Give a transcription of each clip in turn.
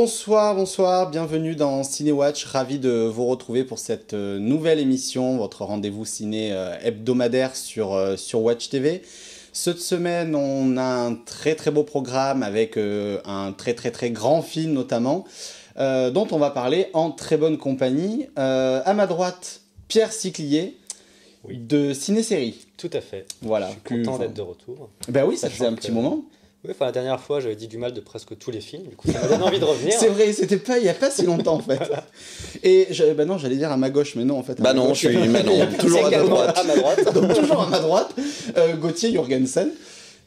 Bonsoir, bonsoir, bienvenue dans Cinéwatch, ravi de vous retrouver pour cette nouvelle émission, votre rendez-vous ciné hebdomadaire sur Watch TV. Cette semaine, on a un très très beau programme avec un très très très grand film notamment, dont on va parler en très bonne compagnie. À ma droite, Pierre Siclier, oui, de Ciné-Série. Tout à fait. Voilà. Je suis content d'être de retour. Ben oui, ça faisait un petit moment. Oui, la dernière fois, j'avais dit du mal de presque tous les films, du coup, ça m'a donné envie de revenir. C'est vrai, il n'y a pas si longtemps, en fait. Voilà. Et, non, j'allais dire à ma gauche, mais non, en fait. Bah non, je suis toujours à ta droite. À ma droite. Donc, toujours à ma droite, Gauthier Jurgensen,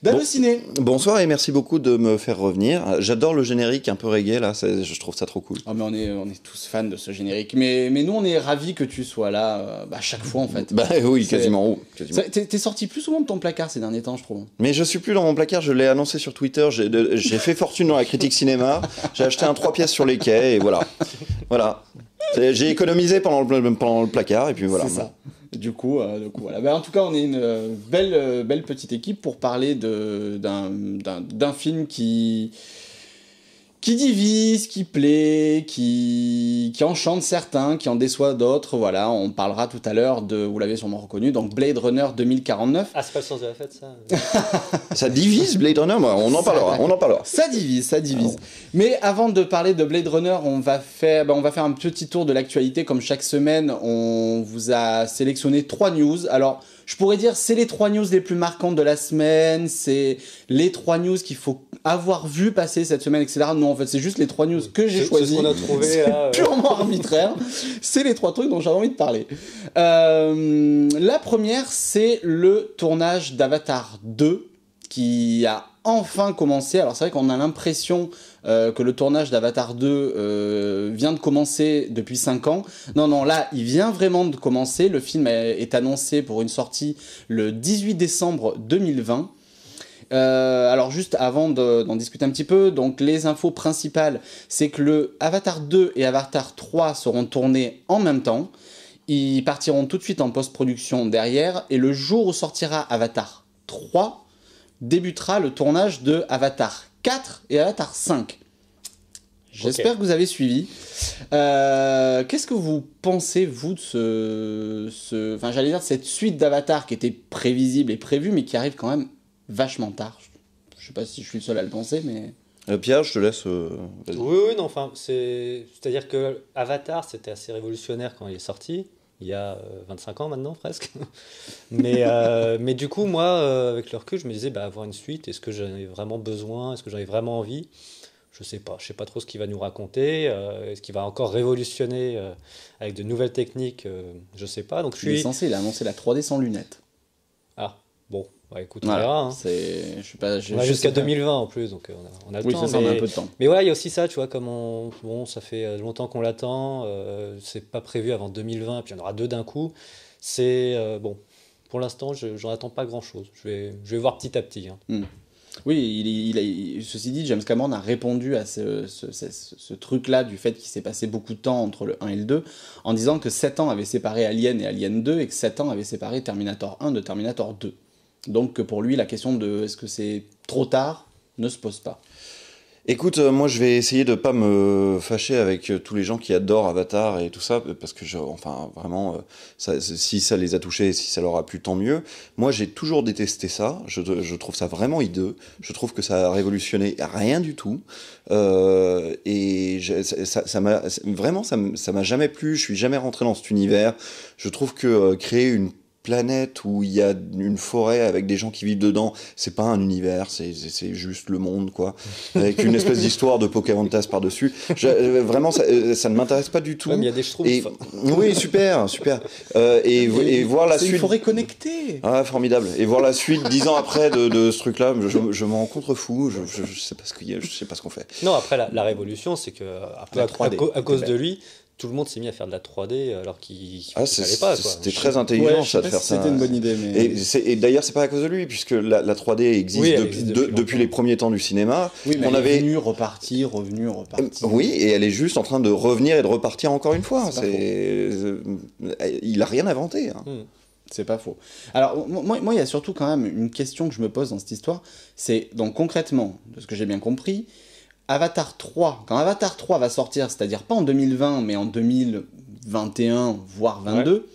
d'Allociné. Bonsoir et merci beaucoup de me faire revenir. J'adore le générique un peu reggae, là, je trouve ça trop cool. Oh, mais on est tous fans de ce générique. Mais nous, on est ravis que tu sois là, chaque fois, en fait. Bah oui, quasiment. T'es sorti plus souvent de ton placard ces derniers temps, je trouve. Mais je suis plus dans mon placard, je l'ai annoncé sur Twitter, j'ai fait fortune dans la critique cinéma, j'ai acheté un 3 pièces sur les quais, et voilà. Voilà. J'ai économisé pendant le placard, et puis voilà. C'est ça. Du coup, voilà. En tout cas, on est une belle petite équipe pour parler d'un film qui divise, qui plaît, qui enchante certains, qui en déçoit d'autres. Voilà, on parlera tout à l'heure de, vous l'avez sûrement reconnu, donc Blade Runner 2049. Ah, c'est pas le sens de la fête, ça. Ça divise Blade Runner, on en parlera. Ça divise. Mais avant de parler de Blade Runner, on va faire un petit tour de l'actualité. Comme chaque semaine, on vous a sélectionné 3 news. Alors, je pourrais dire c'est les 3 news les plus marquantes de la semaine, c'est les 3 news qu'il faut avoir vu passer cette semaine, etc. Non, en fait, c'est juste les 3 news que j'ai choisies. C'est ce qu'on a trouvé là. Purement arbitraire. C'est les 3 trucs dont j'avais envie de parler. La première, c'est le tournage d'Avatar 2 qui a enfin commencé. Alors c'est vrai qu'on a l'impression que le tournage d'Avatar 2 vient de commencer depuis 5 ans. Non, là, il vient vraiment de commencer. Le film est annoncé pour une sortie le 18 décembre 2020. Alors juste avant d'en discuter un petit peu, donc les infos principales, c'est que le Avatar 2 et Avatar 3 seront tournés en même temps. Ils partiront tout de suite en post-production derrière, et le jour où sortira Avatar 3, débutera le tournage de Avatar 4 et Avatar 5. J'espère que vous avez suivi. Qu'est-ce que vous pensez, vous, de de cette suite d'Avatar qui était prévisible et prévue, mais qui arrive quand même vachement tard. Je sais pas si je suis le seul à le penser, mais... Pierre, je te laisse... Oui, non, enfin, c'est-à-dire que Avatar, c'était assez révolutionnaire quand il est sorti, il y a 25 ans maintenant, presque. mais du coup, moi, avec le recul, je me disais, avoir une suite, est-ce que j'en avais vraiment besoin? Est-ce que j'en avais vraiment envie? Je sais pas trop ce qu'il va nous raconter. Est-ce qu'il va encore révolutionner avec de nouvelles techniques? Je sais pas. Donc, Il a annoncé la 3D sans lunettes. Ah, bon. Écoute, on verra. Hein. On a jusqu'à 2020 en plus, donc on a le temps. Oui, ça, on a un peu de temps. Mais voilà, il y a aussi ça, tu vois, ça fait longtemps qu'on l'attend, c'est pas prévu avant 2020, puis il y en aura 2 d'un coup. Pour l'instant, j'en attends pas grand-chose. Je vais voir petit à petit. Hein. Oui, ceci dit, James Cameron a répondu à ce truc-là du fait qu'il s'est passé beaucoup de temps entre le 1 et le 2, en disant que 7 ans avaient séparé Alien et Alien 2, et que 7 ans avaient séparé Terminator 1 de Terminator 2. Donc pour lui, la question de est-ce que c'est trop tard ne se pose pas. Écoute, moi je vais essayer de pas me fâcher avec tous les gens qui adorent Avatar et tout ça, parce que vraiment, si ça les a touchés, si ça leur a plu, tant mieux. Moi j'ai toujours détesté ça, je trouve ça vraiment hideux, je trouve que ça a révolutionné rien du tout, et ça m'a jamais plu, je suis jamais rentré dans cet univers. Je trouve que créer une planète où il y a une forêt avec des gens qui vivent dedans, c'est pas un univers, c'est juste le monde, quoi, avec une espèce d'histoire de Pocahontas par-dessus. Vraiment, ça ne m'intéresse pas du tout. Ouais, mais il y a des schtroumpfs. Oui, super. Et voir la suite... C'est une forêt connectée. Ah, formidable. Et voir la suite 10 ans après de ce truc-là, je m'en contrefous, je sais pas ce qu'on fait. Non, après, la révolution, c'est que à cause de lui, tout le monde s'est mis à faire de la 3D alors qu'il fallait pas. C'était très intelligent ça, de faire ça. C'était une bonne idée. Mais... Et d'ailleurs, c'est pas à cause de lui, puisque la 3D existe depuis les premiers temps du cinéma. Oui, mais elle est venue, repartie. Oui, et elle est juste en train de revenir et de repartir encore une fois. Il a rien inventé. Hein. C'est pas faux. Alors, moi, il y a surtout quand même une question que je me pose dans cette histoire. C'est, donc concrètement, de ce que j'ai bien compris, Avatar 3, quand Avatar 3 va sortir, c'est-à-dire pas en 2020, mais en 2021, voire 22,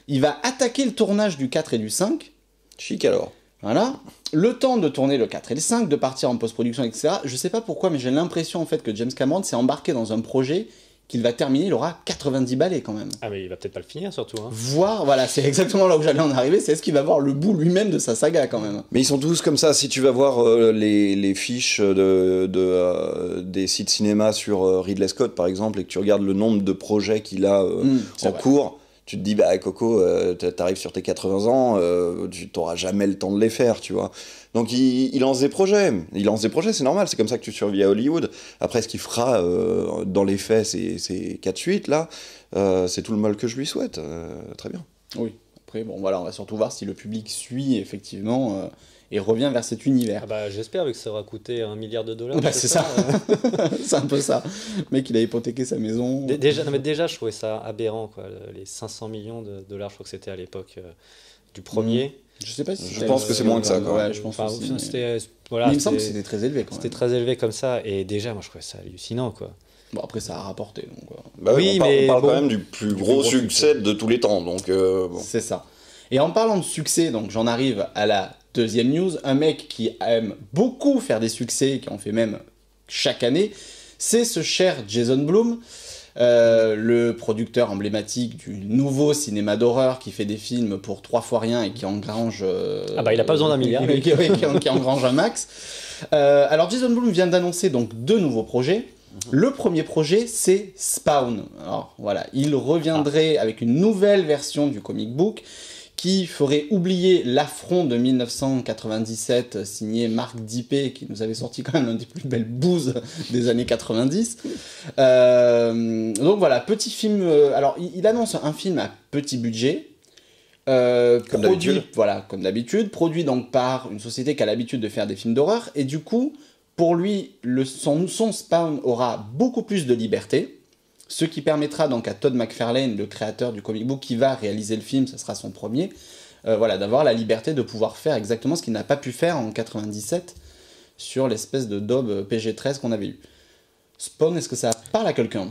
il va attaquer le tournage du 4 et du 5. Chic alors. Voilà. Le temps de tourner le 4 et le 5, de partir en post-production, etc. Je sais pas pourquoi, mais j'ai l'impression en fait que James Cameron s'est embarqué dans un projet qu'il va terminer, il aura 90 balais quand même. Ah mais il va peut-être pas le finir surtout. Hein. Voir, voilà, c'est exactement là où j'allais en arriver, c'est est-ce qu'il va voir le bout lui-même de sa saga quand même. Mais ils sont tous comme ça. Si tu vas voir les fiches des sites cinéma sur Ridley Scott, par exemple, et que tu regardes le nombre de projets qu'il a en cours, tu te dis, bah Coco, t'arrives sur tes 80 ans, tu t'auras jamais le temps de les faire, tu vois. Donc il lance des projets. Il lance des projets, c'est normal. C'est comme ça que tu survis à Hollywood. Après, ce qu'il fera dans les faits, ces 4 suites, là, c'est tout le mal que je lui souhaite. Très bien. Oui. Après, bon, voilà, on va surtout voir si le public suit effectivement et revient vers cet univers. Ah bah, j'espère, vu que ça aura coûté $1 milliard. Bah, c'est ça. C'est un peu ça. Le mec, il a hypothéqué sa maison. Déjà, je trouvais ça aberrant, quoi. Les 500 millions de dollars, je crois que c'était à l'époque du premier. Je sais pas si je pense que c'est moins que ça, quoi. Ouais, je pense aussi, mais... Voilà, mais il me semble que c'était très élevé quand même. C'était très élevé comme ça, et déjà, moi, je trouvais ça hallucinant, quoi. Bon, après, ça a rapporté. Donc, bah oui, on parle bon, quand même du plus gros succès de tous les temps. Donc, bon. C'est ça. Et en parlant de succès, donc j'en arrive à la deuxième news. Un mec qui aime beaucoup faire des succès, qui en fait même chaque année, c'est ce cher Jason Blum, le producteur emblématique du nouveau cinéma d'horreur qui fait des films pour 3 fois rien et qui engrange... ah bah il a pas besoin d'1 milliard. qui engrange un max. Alors Jason Blum vient d'annoncer donc 2 nouveaux projets. Le premier projet, c'est Spawn. Alors voilà, il reviendrait avec une nouvelle version du comic book qui ferait oublier l'affront de 1997 signé Marc Dippé, qui nous avait sorti quand même l'un des plus belles bouses des années 90. Donc voilà, petit film... alors, il annonce un film à petit budget, comme d'habitude. Voilà, comme d'habitude, produit donc par une société qui a l'habitude de faire des films d'horreur, et du coup, pour lui, son Spawn aura beaucoup plus de liberté, ce qui permettra donc à Todd McFarlane, le créateur du comic book, qui va réaliser le film, ce sera son premier, voilà, d'avoir la liberté de pouvoir faire exactement ce qu'il n'a pas pu faire en 97 sur l'espèce de daube PG-13 qu'on avait eu. Spawn, est-ce que ça parle à quelqu'un ?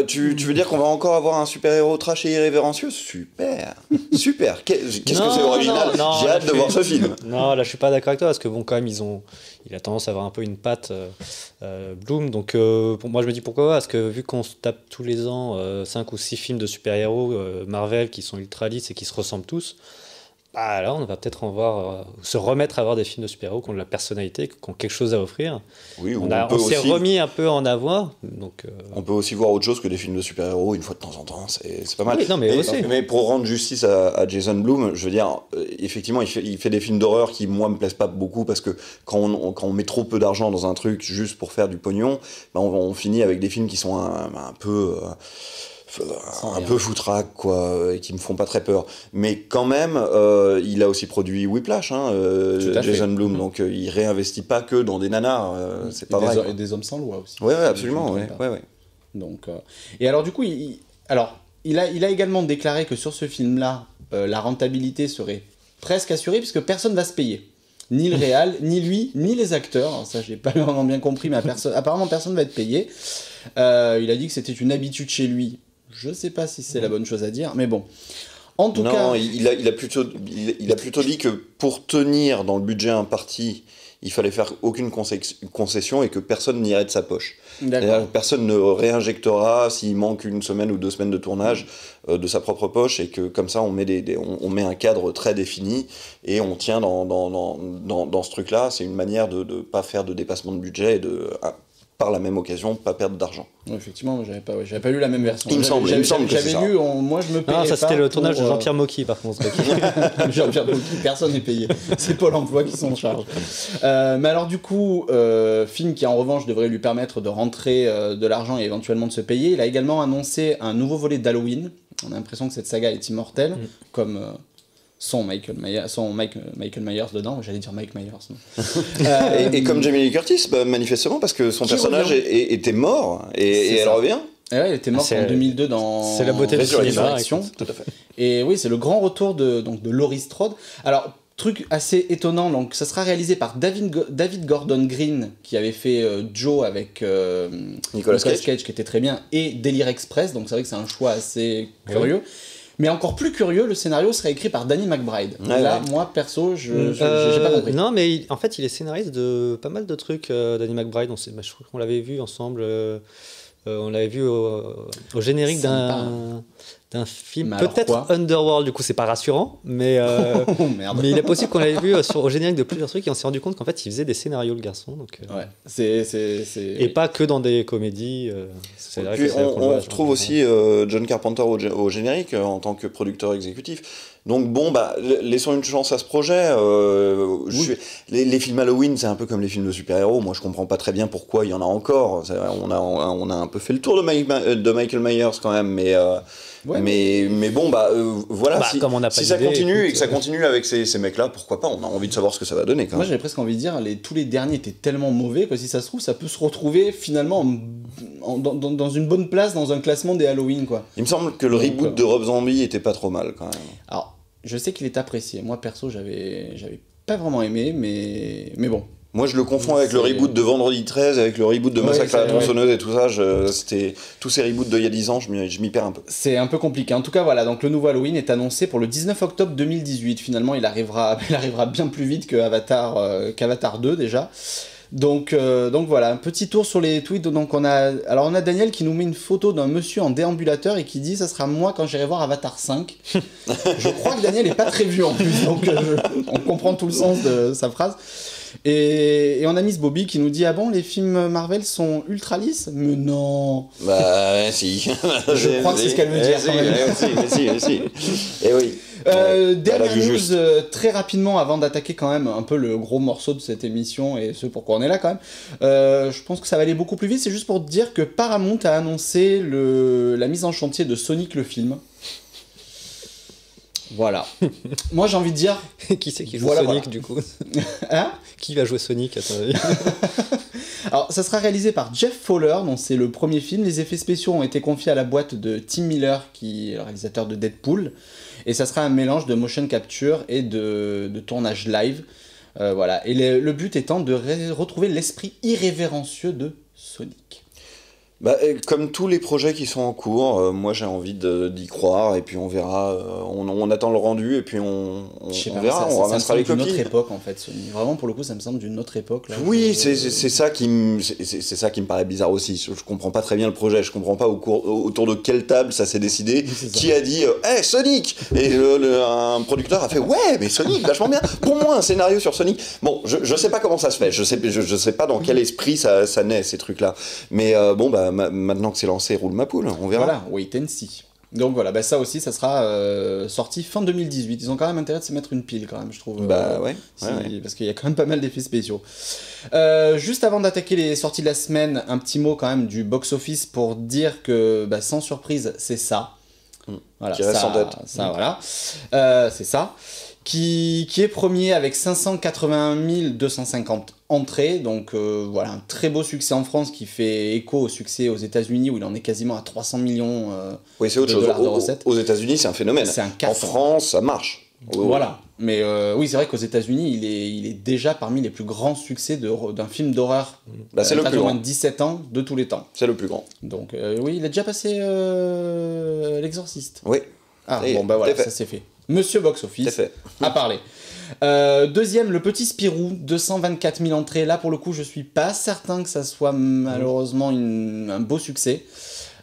Tu veux dire qu'on va encore avoir un super-héros trash et irrévérencieux ? Super. Super. Qu'est-ce que c'est original ? J'ai hâte de voir ce film. Non, là je suis pas d'accord avec toi, parce que bon, quand même, il a tendance à avoir un peu une patte Bloom, donc pour moi je me dis pourquoi, parce que vu qu'on se tape tous les ans 5 ou 6 films de super-héros Marvel qui sont ultra lisses et qui se ressemblent tous, bah là on va peut-être se remettre à avoir des films de super-héros qui ont de la personnalité, qui ont quelque chose à offrir. Oui, on s'est remis un peu en avoir, donc on peut aussi voir autre chose que des films de super-héros une fois de temps en temps, c'est pas mal. Oui, non, mais pour rendre justice à Jason Blum, je veux dire, effectivement il fait des films d'horreur qui moi me plaisent pas beaucoup, parce que quand on met trop peu d'argent dans un truc juste pour faire du pognon, bah on finit avec des films qui sont un peu foutraque, quoi, et qui me font pas très peur. Mais quand même, il a aussi produit Whiplash, Jason Blum, donc il réinvestit pas que dans des nanars, c'est pas vrai. Et des hommes sans loi aussi. Ouais, absolument, ouais. Donc, et alors du coup, il a également déclaré que sur ce film-là, la rentabilité serait presque assurée, puisque personne va se payer. Ni le réal, ni lui, ni les acteurs. Alors ça, j'ai pas vraiment bien compris, mais apparemment personne va être payé. Il a dit que c'était une habitude chez lui. Je sais pas si c'est la bonne chose à dire, mais bon. En tout cas... il a plutôt dit que pour tenir dans le budget imparti, il fallait faire aucune concession et que personne n'irait de sa poche. Personne ne réinjectera s'il manque 1 semaine ou 2 semaines de tournage de sa propre poche, et que comme ça on met un cadre très défini et on tient dans ce truc-là. C'est une manière de ne pas faire de dépassement de budget et de... par la même occasion, pas perdre d'argent. Ouais, effectivement, j'avais pas lu la même version. Il me semble que j'avais lu, moi je me payais. Non, ça c'était le tournage pour, de Jean-Pierre Mocky, par contre. Jean-Pierre Mocky, personne n'est payé. C'est Pôle emploi qui s'en charge. Mais alors du coup, film qui en revanche devrait lui permettre de rentrer de l'argent et éventuellement de se payer, il a également annoncé un nouveau volet d'Halloween. On a l'impression que cette saga est immortelle, comme... Son Michael Myers dedans, j'allais dire Mike Myers. Et comme Jamie Lee Curtis, manifestement, parce que son personnage était mort, et elle revient. Et ouais, elle était morte en 2002 dans... C'est la beauté de Résurrection. Tout à fait. Et oui, c'est le grand retour de Laurie Strode. Alors, truc assez étonnant, donc ça sera réalisé par David Gordon Green, qui avait fait Joe avec Nicolas Cage, qui était très bien, et Délire Express, donc c'est vrai que c'est un choix assez curieux. Mais encore plus curieux, le scénario serait écrit par Danny McBride. Là, moi, perso, j'ai pas compris. Non, mais en fait, il est scénariste de pas mal de trucs, Danny McBride. Je crois qu'on l'avait vu ensemble. On l'avait vu au générique d'un film, peut-être Underworld, du coup c'est pas rassurant, mais, oh, merde. Mais il est possible qu'on l'avait vu au générique de plusieurs trucs et on s'est rendu compte qu'en fait il faisait des scénarios, le garçon. Donc, ouais, c'est... Et pas que dans des comédies. C'est vrai que on retrouve aussi John Carpenter au générique en tant que producteur exécutif. Donc bon, bah, laissons une chance à ce projet. Les films Halloween, c'est un peu comme les films de super-héros. Moi, je comprends pas très bien pourquoi il y en a encore. On a un peu fait le tour de Michael Myers quand même, mais bon, voilà. Si ça continue et que ça continue avec ces mecs-là, pourquoi pas? On a envie de savoir ce que ça va donner. Quand Moi, j'avais presque envie de dire, tous les derniers étaient tellement mauvais que si ça se trouve, ça peut se retrouver finalement dans une bonne place dans un classement des Halloween, quoi. Il me semble que le reboot de Rob Zombie était pas trop mal quand même. Alors, je sais qu'il est apprécié. Moi, perso, j'avais pas vraiment aimé, mais bon. Moi, je le confonds avec le reboot de Vendredi 13, avec le reboot de Massacre à la tronçonneuse et tout ça. C'était tous ces reboots d'il y a 10 ans, je m'y perds un peu. C'est un peu compliqué. En tout cas, voilà. Donc, le nouveau Halloween est annoncé pour le 19 octobre 2018. Finalement, il arrivera bien plus vite qu'Avatar 2 déjà. Donc voilà, un petit tour sur les tweets. Donc on a Daniel qui nous met une photo d'un monsieur en déambulateur et qui dit ça sera moi quand j'irai voir Avatar 5. Je crois que Daniel est pas très vieux en plus, donc on comprend tout le sens de sa phrase. Et on a Miss Bobby qui nous dit ah bon, les films Marvel sont ultra lisses? Mais non. Bah si. Je crois que c'est ce qu'elle veut dire. Si. Et oui. Dernière news très rapidement avant d'attaquer quand même un peu le gros morceau de cette émission et ce pourquoi on est là quand même. Je pense que ça va aller beaucoup plus vite. C'est juste pour te dire que Paramount a annoncé la mise en chantier de Sonic le film. Voilà. Moi j'ai envie de dire. Qui c'est qui joue Sonic du coup? Hein? Qui va jouer Sonic à ton avis? Alors ça sera réalisé par Jeff Fowler, donc c'est le premier film. Les effets spéciaux ont été confiés à la boîte de Tim Miller, qui est le réalisateur de Deadpool. Et ça sera un mélange de motion capture et de tournage live. Voilà. Et le but étant de retrouver l'esprit irrévérencieux de Sonic. Bah, comme tous les projets qui sont en cours, moi j'ai envie d'y croire et puis on verra, on attend le rendu et puis on verra, on ramassera les copies. C'est d'une autre époque en fait, Sony. Vraiment pour le coup ça me semble d'une autre époque. Là, oui, c'est ça qui me paraît bizarre aussi. Je comprends pas très bien le projet, je comprends pas autour de quelle table ça s'est décidé, qui a dit hey, Sonic, et un producteur a fait ouais mais Sonic vachement bien. Pour moi un scénario sur Sonic. Bon, je sais pas comment ça se fait, je sais pas dans quel esprit ça naît ces trucs là, mais bon bah maintenant que c'est lancé, roule ma poule, on verra. Voilà, wait and see. Donc voilà, bah ça aussi, ça sera sorti fin 2018. Ils ont quand même intérêt de se mettre une pile quand même, je trouve. Ouais. Parce qu'il y a quand même pas mal d'effets spéciaux. Juste avant d'attaquer les sorties de la semaine, un petit mot quand même du box-office pour dire que, sans surprise, c'est ça. Voilà, qui reste en tête. Voilà. C'est ça. Qui est premier avec 581 250 entrées, donc voilà, un très beau succès en France qui fait écho au succès aux États-Unis où il en est quasiment à 300 millions oui, c'est autre chose. De recettes. Aux États-Unis, c'est un phénomène. C'est un carton. En France, ça marche. Voilà, mais oui, c'est vrai qu'aux États-Unis, il est déjà parmi les plus grands succès d'un film d'horreur. C'est le plus grand. Moins de 17 ans de tous les temps. C'est le plus grand. Donc oui, il a déjà passé L'Exorciste. Oui. Ah bon, bah voilà, ça c'est fait. Monsieur Box Office a parlé. Deuxième, le petit Spirou, 224 000 entrées. Là, pour le coup, je suis pas certain que ça soit malheureusement un beau succès.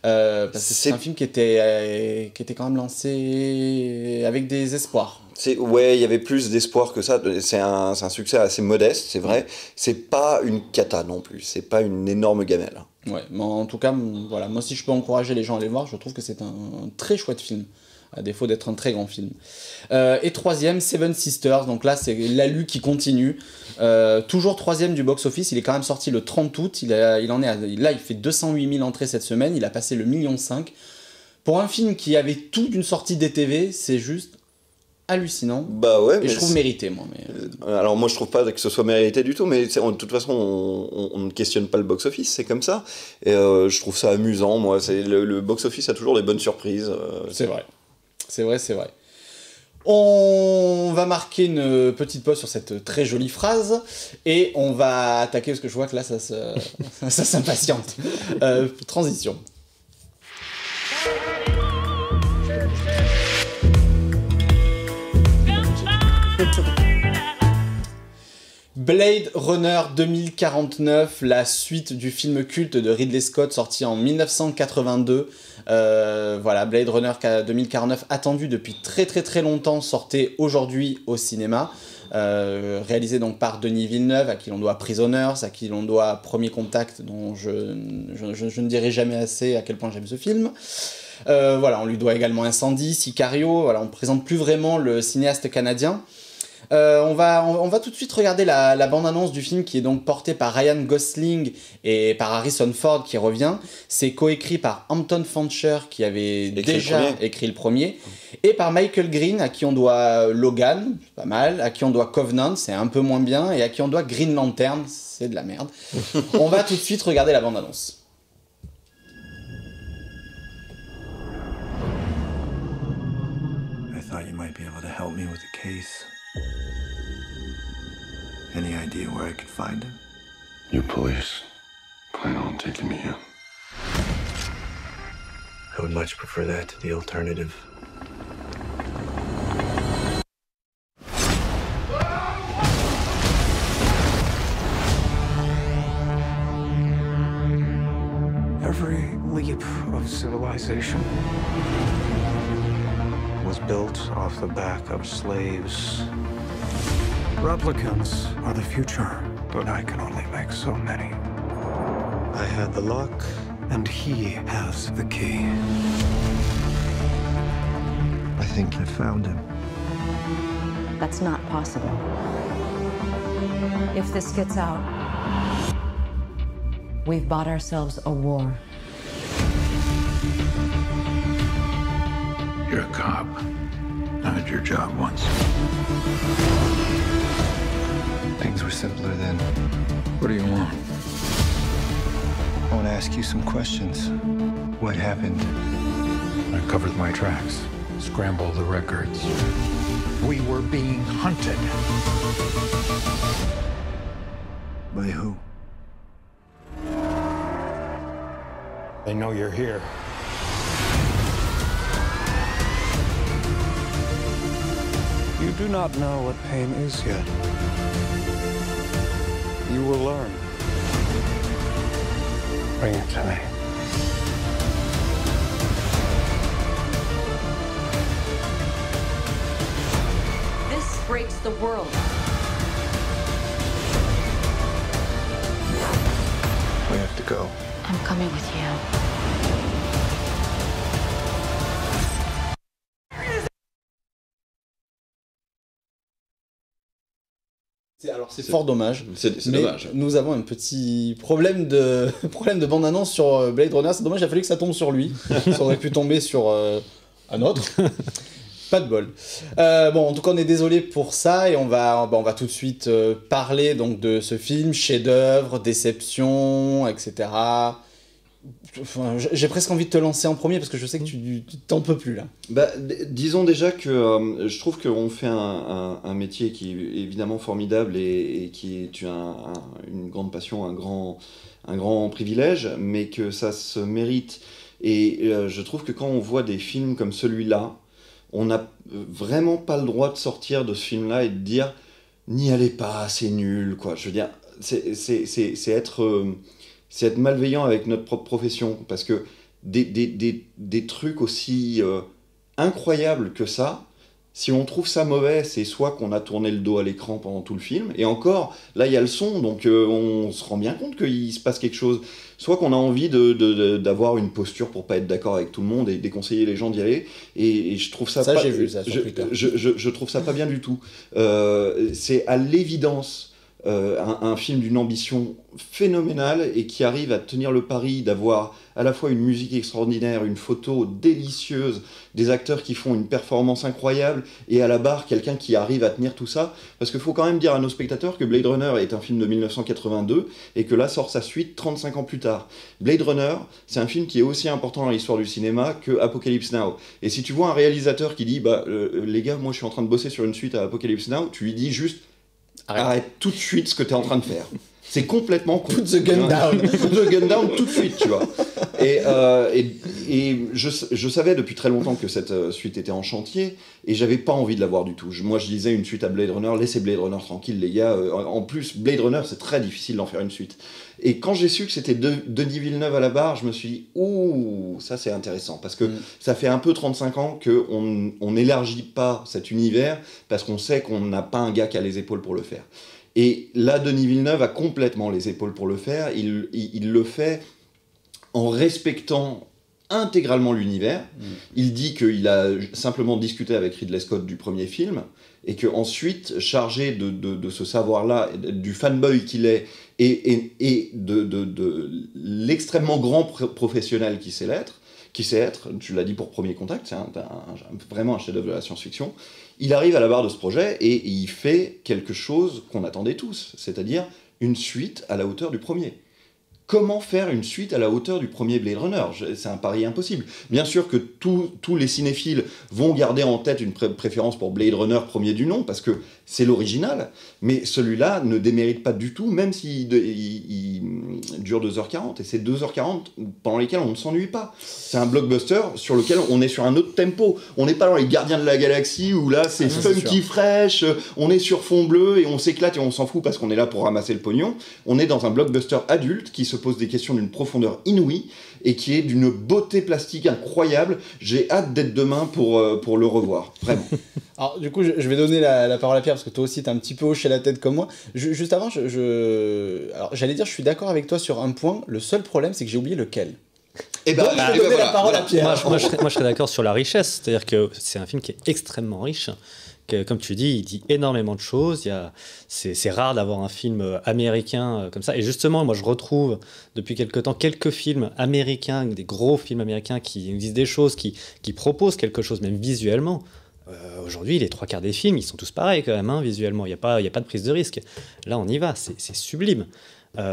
Parce que c'est un film qui était quand même lancé avec des espoirs. Ouais, il y avait plus d'espoir que ça. C'est un succès assez modeste, c'est vrai. C'est pas une cata non plus. C'est pas une énorme gamelle. Ouais, mais en tout cas, voilà. Moi, si je peux encourager les gens à aller voir, je trouve que c'est un très chouette film. À défaut d'être un très grand film. Et troisième, Seven Sisters, donc là c'est l'alu qui continue. Toujours troisième du box-office, il est quand même sorti le 30 août, il fait 208 000 entrées cette semaine, il a passé le 1,5 million. Pour un film qui avait tout d'une sortie DTV, c'est juste hallucinant. Bah ouais, et je trouve mérité, moi. Mais... Alors moi je trouve pas que ce soit mérité du tout, mais de toute façon on ne questionne pas le box-office, c'est comme ça. Et je trouve ça amusant, moi. Le box-office a toujours des bonnes surprises. C'est vrai. C'est vrai. On va marquer une petite pause sur cette très jolie phrase et on va attaquer parce que je vois que là ça s'impatiente. Transition. Blade Runner 2049, la suite du film culte de Ridley Scott sorti en 1982. Voilà, Blade Runner 2049, attendu depuis très très très longtemps, sortait aujourd'hui au cinéma. Réalisé donc par Denis Villeneuve, à qui l'on doit Prisoners, à qui l'on doit Premier Contact, dont je ne dirai jamais assez à quel point j'aime ce film. Voilà, on lui doit également Incendie, Sicario. Voilà, on ne présente plus vraiment le cinéaste canadien. On va tout de suite regarder la bande-annonce du film qui est donc portée par Ryan Gosling et par Harrison Ford qui revient. C'est coécrit par Hampton Fancher qui avait déjà écrit le premier et par Michael Green à qui on doit Logan, c'est pas mal, à qui on doit Covenant, c'est un peu moins bien, et à qui on doit Green Lantern, c'est de la merde. On va tout de suite regarder la bande-annonce. I thought you might be able to help me with the case. Any idea where I could find him? You police plan on taking me in? I would much prefer that to the alternative. Every leap of civilization was built off the back of slaves. Replicants are the future, but I can only make so many. I had the luck, and he has the key. I think I found him. That's not possible. If this gets out, we've bought ourselves a war. You're a cop. I had your job once. Things were simpler then. What do you want? I want to ask you some questions. What happened? I covered my tracks, scrambled the records. We were being hunted. By who? They know you're here. You do not know what pain is yet. You will learn. Bring it to me. This breaks the world. We have to go. I'm coming with you. Alors c'est fort dommage, C'est mais dommage. nous avons un petit problème de bande-annonce sur Blade Runner. C'est dommage, il a fallu que ça tombe sur lui. Ça aurait pu tomber sur un autre. Pas de bol. Bon, en tout cas, on est désolé pour ça et on va tout de suite parler donc de ce film, chef-d'œuvre, déception, etc. Enfin, j'ai presque envie de te lancer en premier parce que je sais que tu t'en peux plus là. Bah, disons déjà que je trouve qu'on fait un métier qui est évidemment formidable et qui est une grande passion, un grand privilège, mais que ça se mérite. Et je trouve que quand on voit des films comme celui-là, on n'a vraiment pas le droit de sortir de ce film-là et de dire « n'y allez pas, c'est nul », quoi. Je veux dire, c'est être malveillant avec notre propre profession, parce que des trucs aussi incroyables que ça, si on trouve ça mauvais, c'est soit qu'on a tourné le dos à l'écran pendant tout le film, et encore, là il y a le son, donc on se rend bien compte qu'il se passe quelque chose, soit qu'on a envie d'avoir une posture pour pas être d'accord avec tout le monde et déconseiller les gens d'y aller, et je trouve ça j'ai vu ça sur Twitter. Je trouve ça pas bien du tout. C'est à l'évidence un film d'une ambition phénoménale et qui arrive à tenir le pari d'avoir à la fois une musique extraordinaire, une photo délicieuse, des acteurs qui font une performance incroyable et à la barre quelqu'un qui arrive à tenir tout ça. Parce qu'il faut quand même dire à nos spectateurs que Blade Runner est un film de 1982 et que là sort sa suite 35 ans plus tard. Blade Runner, c'est un film qui est aussi important dans l'histoire du cinéma que Apocalypse Now. Et si tu vois un réalisateur qui dit les gars, moi je suis en train de bosser sur une suite à Apocalypse Now, tu lui dis juste arrête tout de suite ce que tu es en train de faire. C'est complètement con. Put the gun down. Put the gun down tout de suite, tu vois. Et je savais depuis très longtemps que cette suite était en chantier et j'avais pas envie de la voir du tout. Moi, je disais une suite à Blade Runner, laissez Blade Runner tranquille, les gars. En plus, Blade Runner, c'est très difficile d'en faire une suite. Et quand j'ai su que c'était Denis Villeneuve à la barre, je me suis dit, ouh, ça c'est intéressant. Parce que ça fait un peu 35 ans qu'on n'élargit pas cet univers parce qu'on sait qu'on n'a pas un gars qui a les épaules pour le faire. Et là, Denis Villeneuve a complètement les épaules pour le faire. Il le fait en respectant intégralement l'univers. Il dit qu'il a simplement discuté avec Ridley Scott du premier film et qu'ensuite, chargé de ce savoir-là, du fanboy qu'il est et de l'extrêmement grand professionnel qu'il sait être, tu l'as dit pour Premier Contact, c'est vraiment un chef-d'œuvre de la science-fiction. Il arrive à la barre de ce projet et il fait quelque chose qu'on attendait tous, c'est-à-dire une suite à la hauteur du premier. Comment faire une suite à la hauteur du premier Blade Runner ? C'est un pari impossible. Bien sûr que tous les cinéphiles vont garder en tête une préférence pour Blade Runner premier du nom, parce que c'est l'original, mais celui-là ne démérite pas du tout, même s'il dure 2h40, et c'est 2h40 pendant lesquelles on ne s'ennuie pas. C'est un blockbuster sur lequel on est sur un autre tempo. On n'est pas dans les Gardiens de la Galaxie, où là c'est funky fresh, on est sur fond bleu, et on s'éclate et on s'en fout parce qu'on est là pour ramasser le pognon. On est dans un blockbuster adulte qui se pose des questions d'une profondeur inouïe et qui est d'une beauté plastique incroyable. J'ai hâte d'être demain pour le revoir, vraiment. Alors du coup, je vais donner la parole à Pierre parce que toi aussi t'as un petit peu hoché la tête comme moi. Juste avant, alors j'allais dire, je suis d'accord avec toi sur un point. Le seul problème, c'est que j'ai oublié lequel. Et ben, je vais donner la parole à Pierre. Moi, je serais d'accord sur la richesse, c'est-à-dire que c'est un film qui est extrêmement riche. Comme tu dis, il dit énormément de choses. C'est rare d'avoir un film américain comme ça. Et justement, moi, je retrouve depuis quelque temps quelques films américains, des gros films américains qui nous disent des choses, qui proposent quelque chose, même visuellement. Aujourd'hui, les 3/4 des films, ils sont tous pareils quand même, hein, visuellement. Il n'y a pas de prise de risque. Là, on y va. C'est sublime.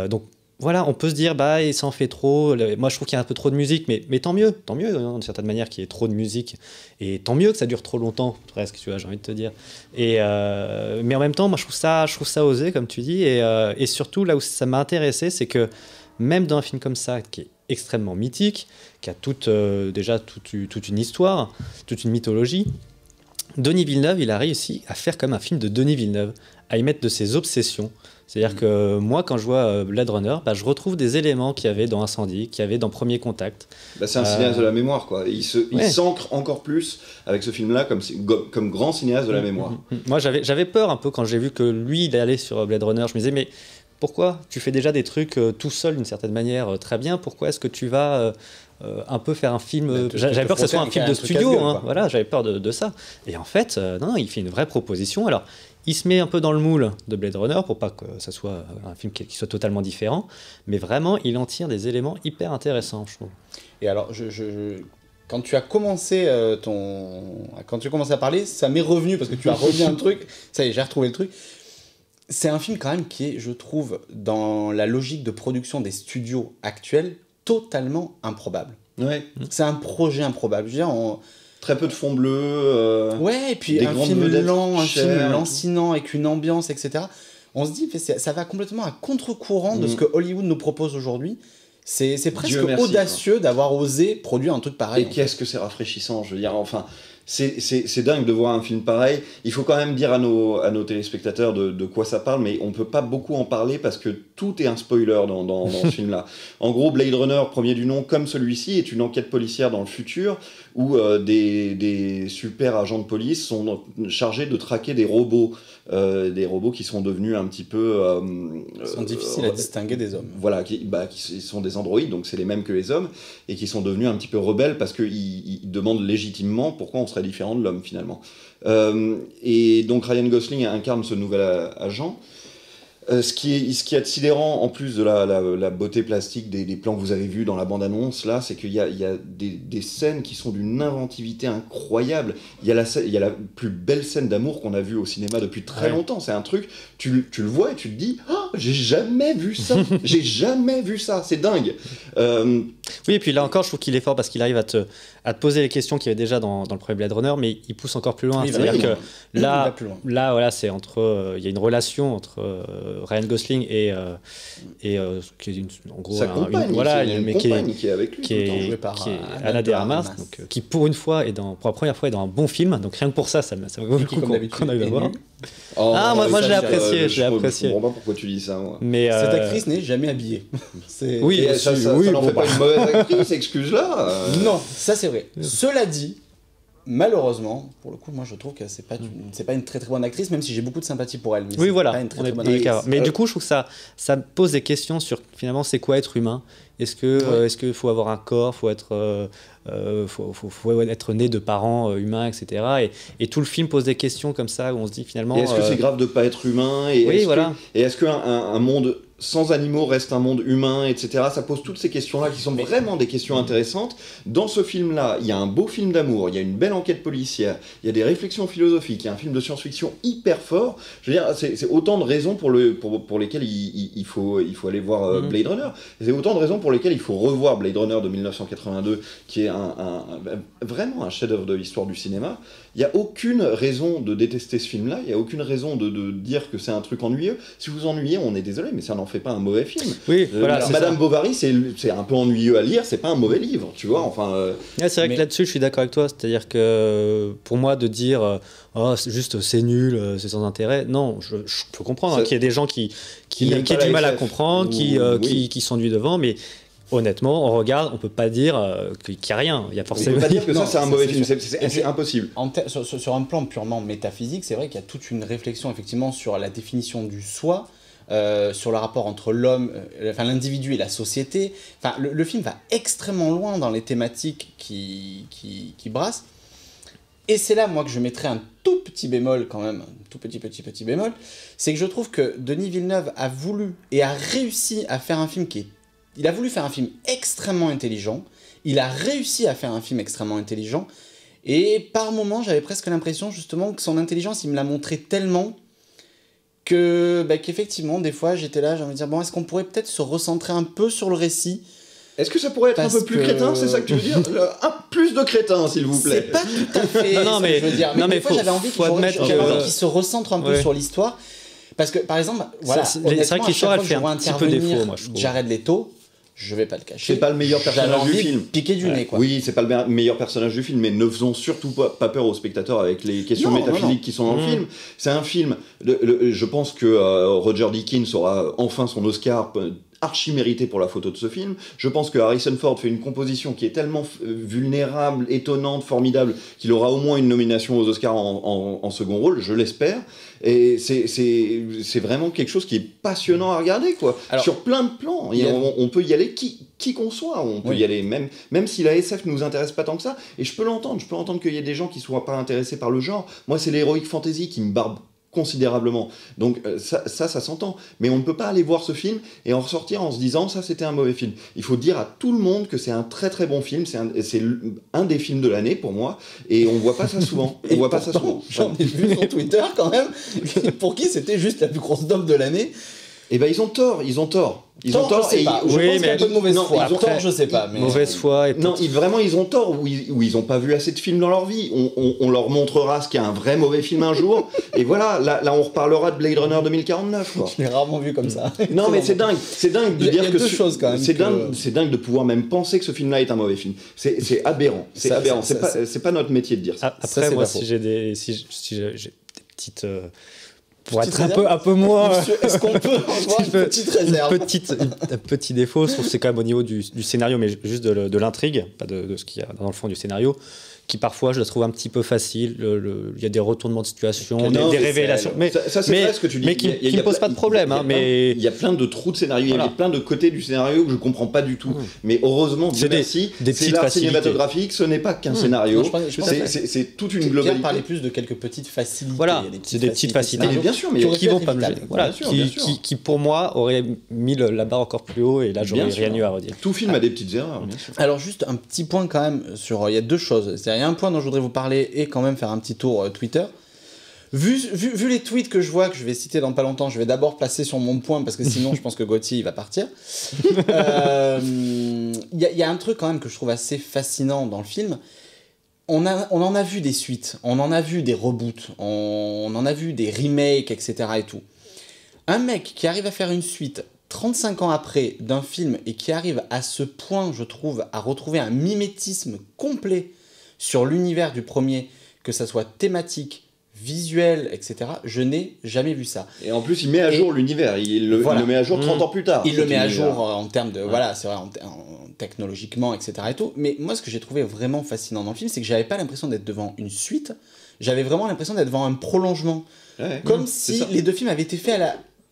Donc, voilà, on peut se dire, il s'en fait trop. Moi, je trouve qu'il y a un peu trop de musique, mais tant mieux, d'une certaine manière, qu'il y ait trop de musique. Et tant mieux que ça dure trop longtemps, presque, tu vois, j'ai envie de te dire. Mais en même temps, moi, je trouve ça osé, comme tu dis. Et surtout, là où ça m'a intéressé, c'est que même dans un film comme ça, qui est extrêmement mythique, qui a déjà toute une histoire, toute une mythologie, Denis Villeneuve, il a réussi à faire comme un film de Denis Villeneuve, à y mettre de ses obsessions. C'est-à-dire que moi, quand je vois Blade Runner, je retrouve des éléments qu'il y avait dans Incendie, qu'il y avait dans Premier Contact. C'est un cinéaste de la mémoire, quoi. Il s'ancre encore plus avec ce film-là comme grand cinéaste de la mémoire. Moi, j'avais peur un peu quand j'ai vu que lui, il allait sur Blade Runner. Je me disais, mais pourquoi ? Tu fais déjà des trucs tout seul, d'une certaine manière, très bien. Pourquoi est-ce que tu vas un peu faire un film... J'avais peur que ce soit un film de studio. Voilà, j'avais peur de ça. Et en fait, non, il fait une vraie proposition. Alors, il se met un peu dans le moule de Blade Runner pour pas que ça soit un film qui soit totalement différent, mais vraiment, il en tire des éléments hyper intéressants, je trouve. Et alors, quand tu as commencé quand tu as commencé à parler, ça m'est revenu parce que tu as revu un truc. Ça y est, j'ai retrouvé le truc. C'est un film quand même qui est, je trouve, dans la logique de production des studios actuels, totalement improbable. Ouais. C'est un projet improbable. Je veux dire, très peu de fond bleu. Ouais, et puis un film lent, un film lancinant avec une ambiance, etc. On se dit, ça va complètement à contre-courant de ce que Hollywood nous propose aujourd'hui. C'est presque audacieux d'avoir osé produire un truc pareil. Et qu'est-ce que c'est rafraîchissant, je veux dire, enfin... C'est dingue de voir un film pareil. Il faut quand même dire à nos téléspectateurs de quoi ça parle, mais on peut pas beaucoup en parler parce que tout est un spoiler dans ce film-là. En gros, Blade Runner, premier du nom, comme celui-ci, est une enquête policière dans le futur où des super agents de police sont chargés de traquer des robots qui sont devenus un petit peu... Ils sont difficiles à distinguer des hommes. Voilà, qui sont des androïdes, donc c'est les mêmes que les hommes, et qui sont devenus un petit peu rebelles parce qu'ils demandent légitimement pourquoi on serait différent de l'homme, finalement. Et donc Ryan Gosling incarne ce nouvel agent. Ce qui est sidérant, en plus de la beauté plastique des plans que vous avez vus dans la bande-annonce, là, c'est qu'il y a des scènes qui sont d'une inventivité incroyable. Il y a la plus belle scène d'amour qu'on a vue au cinéma depuis très longtemps. C'est un truc, tu le vois et tu te dis « Ah, j'ai jamais vu ça. J'ai jamais vu ça. C'est dingue. » Oui, et puis là encore, je trouve qu'il est fort parce qu'il arrive à te poser les questions qu'il y avait déjà dans le premier Blade Runner, mais il pousse encore plus loin. C'est-à-dire que là, voilà, c'est entre... Il y a une relation entre Ryan Gosling et qui est en gros sa compagne, voilà, mais qui est avec lui, qui est Ana de Armas, donc qui pour une fois pour la première fois est dans un bon film, donc rien que pour ça vaut le coup qu'on a eu à voir. Moi je l'ai apprécié, je comprends pas pourquoi tu dis ça, moi. Mais cette actrice n'est jamais habillée. Oui, ça n'en fait pas une mauvaise actrice, excuse-la. Non, ça c'est vrai. Cela dit, malheureusement, pour le coup, moi je trouve que c'est pas une très très bonne actrice, même si j'ai beaucoup de sympathie pour elle. Mais oui, voilà, pas une très, on très est bonne d'accord. actrice. Mais du coup, je trouve que ça pose des questions sur finalement c'est quoi être humain. Est-ce qu'il faut avoir un corps, faut être né de parents humains, etc. Et tout le film pose des questions comme ça où on se dit finalement. Et est-ce que c'est grave de pas être humain ? Et est-ce qu'un monde sans animaux reste un monde humain, etc. Ça pose toutes ces questions-là qui sont vraiment des questions intéressantes. Dans ce film-là, il y a un beau film d'amour, il y a une belle enquête policière, il y a des réflexions philosophiques, il y a un film de science-fiction hyper fort. Je veux dire, c'est autant de raisons pour lesquelles il faut aller voir Blade Runner. C'est autant de raisons pour lesquelles il faut revoir Blade Runner de 1982, qui est vraiment un chef-d'œuvre de l'histoire du cinéma. Il n'y a aucune raison de détester ce film-là, il n'y a aucune raison de dire que c'est un truc ennuyeux. Si vous ennuyez, on est désolé, mais ça n'en fait pas un mauvais film. Oui, voilà, Madame Bovary, c'est un peu ennuyeux à lire, c'est pas un mauvais livre, tu vois. Enfin, c'est vrai que là-dessus, je suis d'accord avec toi. C'est-à-dire que pour moi, de dire c'est nul, c'est sans intérêt, non, je peux comprendre qu'il y ait des gens qui aient du mal à comprendre, qui s'ennuient devant, mais. Honnêtement, on regarde, on peut pas dire qu'il n'y a rien. Il y a forcément. On peut pas dire que c'est un mauvais film. C'est impossible. Sur un plan purement métaphysique, c'est vrai qu'il y a toute une réflexion effectivement sur la définition du soi, sur le rapport entre l'homme, l'individu et la société. Enfin, le film va extrêmement loin dans les thématiques qui brassent. Et c'est là, moi, que je mettrais un tout petit bémol quand même, un tout petit bémol, c'est que je trouve que Denis Villeneuve a voulu et a réussi à faire un film il a voulu faire un film extrêmement intelligent, il a réussi à faire un film extrêmement intelligent, et par moments, j'avais presque l'impression justement que son intelligence, il me l'a montré tellement qu'effectivement, des fois, j'étais là, j'ai envie de dire, bon, est-ce qu'on pourrait peut-être se recentrer un peu sur le récit ? Est-ce que ça pourrait être un peu plus crétin, c'est ça que tu veux dire ? Plus de crétin, s'il vous plaît. C'est pas tout à fait non, mais, ce que je veux dire. Mais des fois, j'avais envie qu'il se recentre un peu sur l'histoire. Parce que, par exemple, voilà, c'est vrai que l'histoire, elle fait un petit peu défaut, moi, je trouve. Jared Leto, je vais pas le cacher. C'est pas le meilleur personnage du film. Piqué du nez, quoi. Oui, c'est pas le meilleur personnage du film, mais ne faisons surtout pas peur aux spectateurs avec les questions métaphysiques qui sont dans le film. C'est un film. Je pense que Roger Deakins aura enfin son Oscar archi mérité pour la photo de ce film. Je pense que Harrison Ford fait une composition qui est tellement vulnérable, étonnante, formidable, qu'il aura au moins une nomination aux Oscars en second rôle, je l'espère. Et c'est vraiment quelque chose qui est passionnant à regarder, quoi. Alors, sur plein de plans. On peut y aller qui qu'on soit. On peut y aller, même si la SF ne nous intéresse pas tant que ça. Et je peux l'entendre qu'il y ait des gens qui ne soient pas intéressés par le genre. Moi, c'est l'heroic fantasy qui me barbe considérablement. Donc ça s'entend. Mais on ne peut pas aller voir ce film et en ressortir en se disant ça c'était un mauvais film. Il faut dire à tout le monde que c'est un très très bon film. C'est un des films de l'année pour moi. Et on voit pas ça souvent. J'en ai vu sur Twitter quand même. Pour qui c'était juste la plus grosse dope de l'année. Eh ben ils ont tort. Ils ont tort. Je pense qu'il y a un peu de mauvaise foi. Tort, je sais pas. Mais... Mauvaise foi. Et non, vraiment, ils ont tort. Ou ils ont pas vu assez de films dans leur vie. On leur montrera ce qu'est un vrai mauvais film un jour. Et voilà, là, on reparlera de Blade Runner 2049. Quoi. Je l'ai rarement vu comme ça. Non, mais c'est dingue. C'est dingue de dire que deux choses quand même. C'est dingue de pouvoir même penser que ce film-là est un mauvais film. C'est aberrant. C'est aberrant. C'est pas notre métier de dire ça. Après, moi, si j'ai des petites pour être un peu moins. Est-ce qu'on peut avoir une petite réserve ? Un petit défaut, je trouve que c'est quand même au niveau du scénario, mais juste de l'intrigue, pas de ce qu'il y a dans le fond du scénario, qui parfois je la trouve un petit peu facile. Il y a des retournements de situation, des révélations. Mais ça, c'est vrai ce que tu dis. Mais qui ne pose pas de problème. Il y a plein de trous de scénario, il y a plein de côtés du scénario que je ne comprends pas du tout. Mais heureusement, Dieu merci, c'est l'art cinématographique, ce n'est pas qu'un scénario. C'est toute une globalité. Pierre parlait plus de quelques petites facilités. Voilà, c'est des petites facilités. sûr, mais qui aurait qui pu vont être pas me évitable. gêner. Voilà, Bien sûr, bien sûr. qui, pour moi aurait mis la barre encore plus haut et là j'aurais Bien rien sûr. eu à redire. Tout film a des petites erreurs, bien sûr. Alors juste un petit point quand même sur... Il y a deux choses. C'est-à-dire, il y a un point dont je voudrais vous parler et quand même faire un petit tour Twitter. Vu les tweets que je vois, que je vais citer dans pas longtemps, je vais d'abord placer sur mon point parce que sinon je pense que Gauthier il va partir. Il y a un truc quand même que je trouve assez fascinant dans le film. On en a vu des suites, on en a vu des reboots, on en a vu des remakes, etc. et tout. Un mec qui arrive à faire une suite 35 ans après d'un film et qui arrive à ce point, je trouve, à retrouver un mimétisme complet sur l'univers du premier, que ça soit thématique, visuel, etc. Je n'ai jamais vu ça. Et en plus, il met à jour l'univers. Il le met à jour 30 ans plus tard. Il le met à cet univers. jour en termes de... Ouais. Voilà, c'est vrai, technologiquement, etc. et tout. Mais moi, ce que j'ai trouvé vraiment fascinant dans le film, c'est que j'avais pas l'impression d'être devant une suite. J'avais vraiment l'impression d'être devant un prolongement. Ouais, Comme c'est si ça. les deux films avaient été faits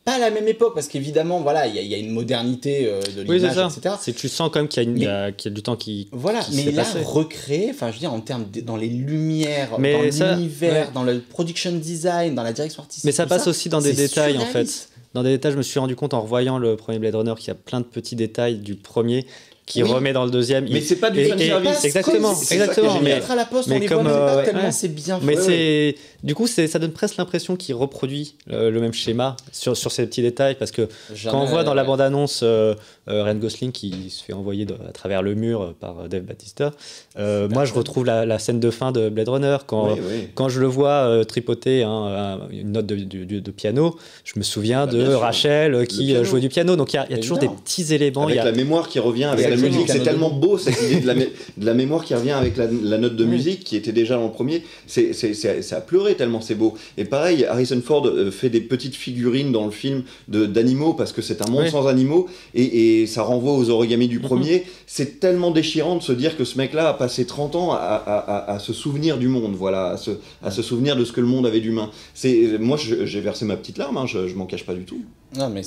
pas à la même époque, parce qu'évidemment, voilà, il y a une modernité de Oui, c'est l'image, ça. etc. C'est que tu sens quand même qu'il y a du temps qui Voilà, qui mais s'est il a passé. recréé, enfin je veux dire, en termes dans les lumières, Mais dans ça, l'univers, ouais. dans le production design, dans la direction artistique. Mais ça tout passe aussi dans des c'est détails en fait. surréaliste. Dans des détails, je me suis rendu compte en revoyant le premier Blade Runner qu'il y a plein de petits détails du premier qui Oui. remet dans le deuxième. Mais c'est pas du fanservice. Exactement, C'est ça qui est exactement. génial. Mais, Être à la poste, mais on les comme, voit même pas ouais, tellement ouais. c'est bien fait. mais c'est du coup ça donne presque l'impression qu'il reproduit le même schéma sur ces petits détails parce que quand on voit dans la bande-annonce Ryan Gosling qui se fait envoyer à travers le mur par Dave Bautista, moi je retrouve la scène de fin de Blade Runner quand je le vois tripoter une note de piano, je me souviens de Rachel qui jouait du piano, donc il y a toujours des petits éléments. Avec la mémoire qui revient avec la musique, c'est tellement beau cette idée de la mémoire qui revient avec la note de musique qui était déjà dans le premier, c'est à pleurer tellement c'est beau. Et pareil, Harrison Ford fait des petites figurines dans le film d'animaux parce que c'est un monde sans animaux et ça renvoie aux origamis du premier. C'est tellement déchirant de se dire que ce mec-là a passé 30 ans à se souvenir du monde, voilà, à se souvenir de ce que le monde avait d'humain. Moi j'ai versé ma petite larme, hein, je m'en cache pas du tout. Non, mais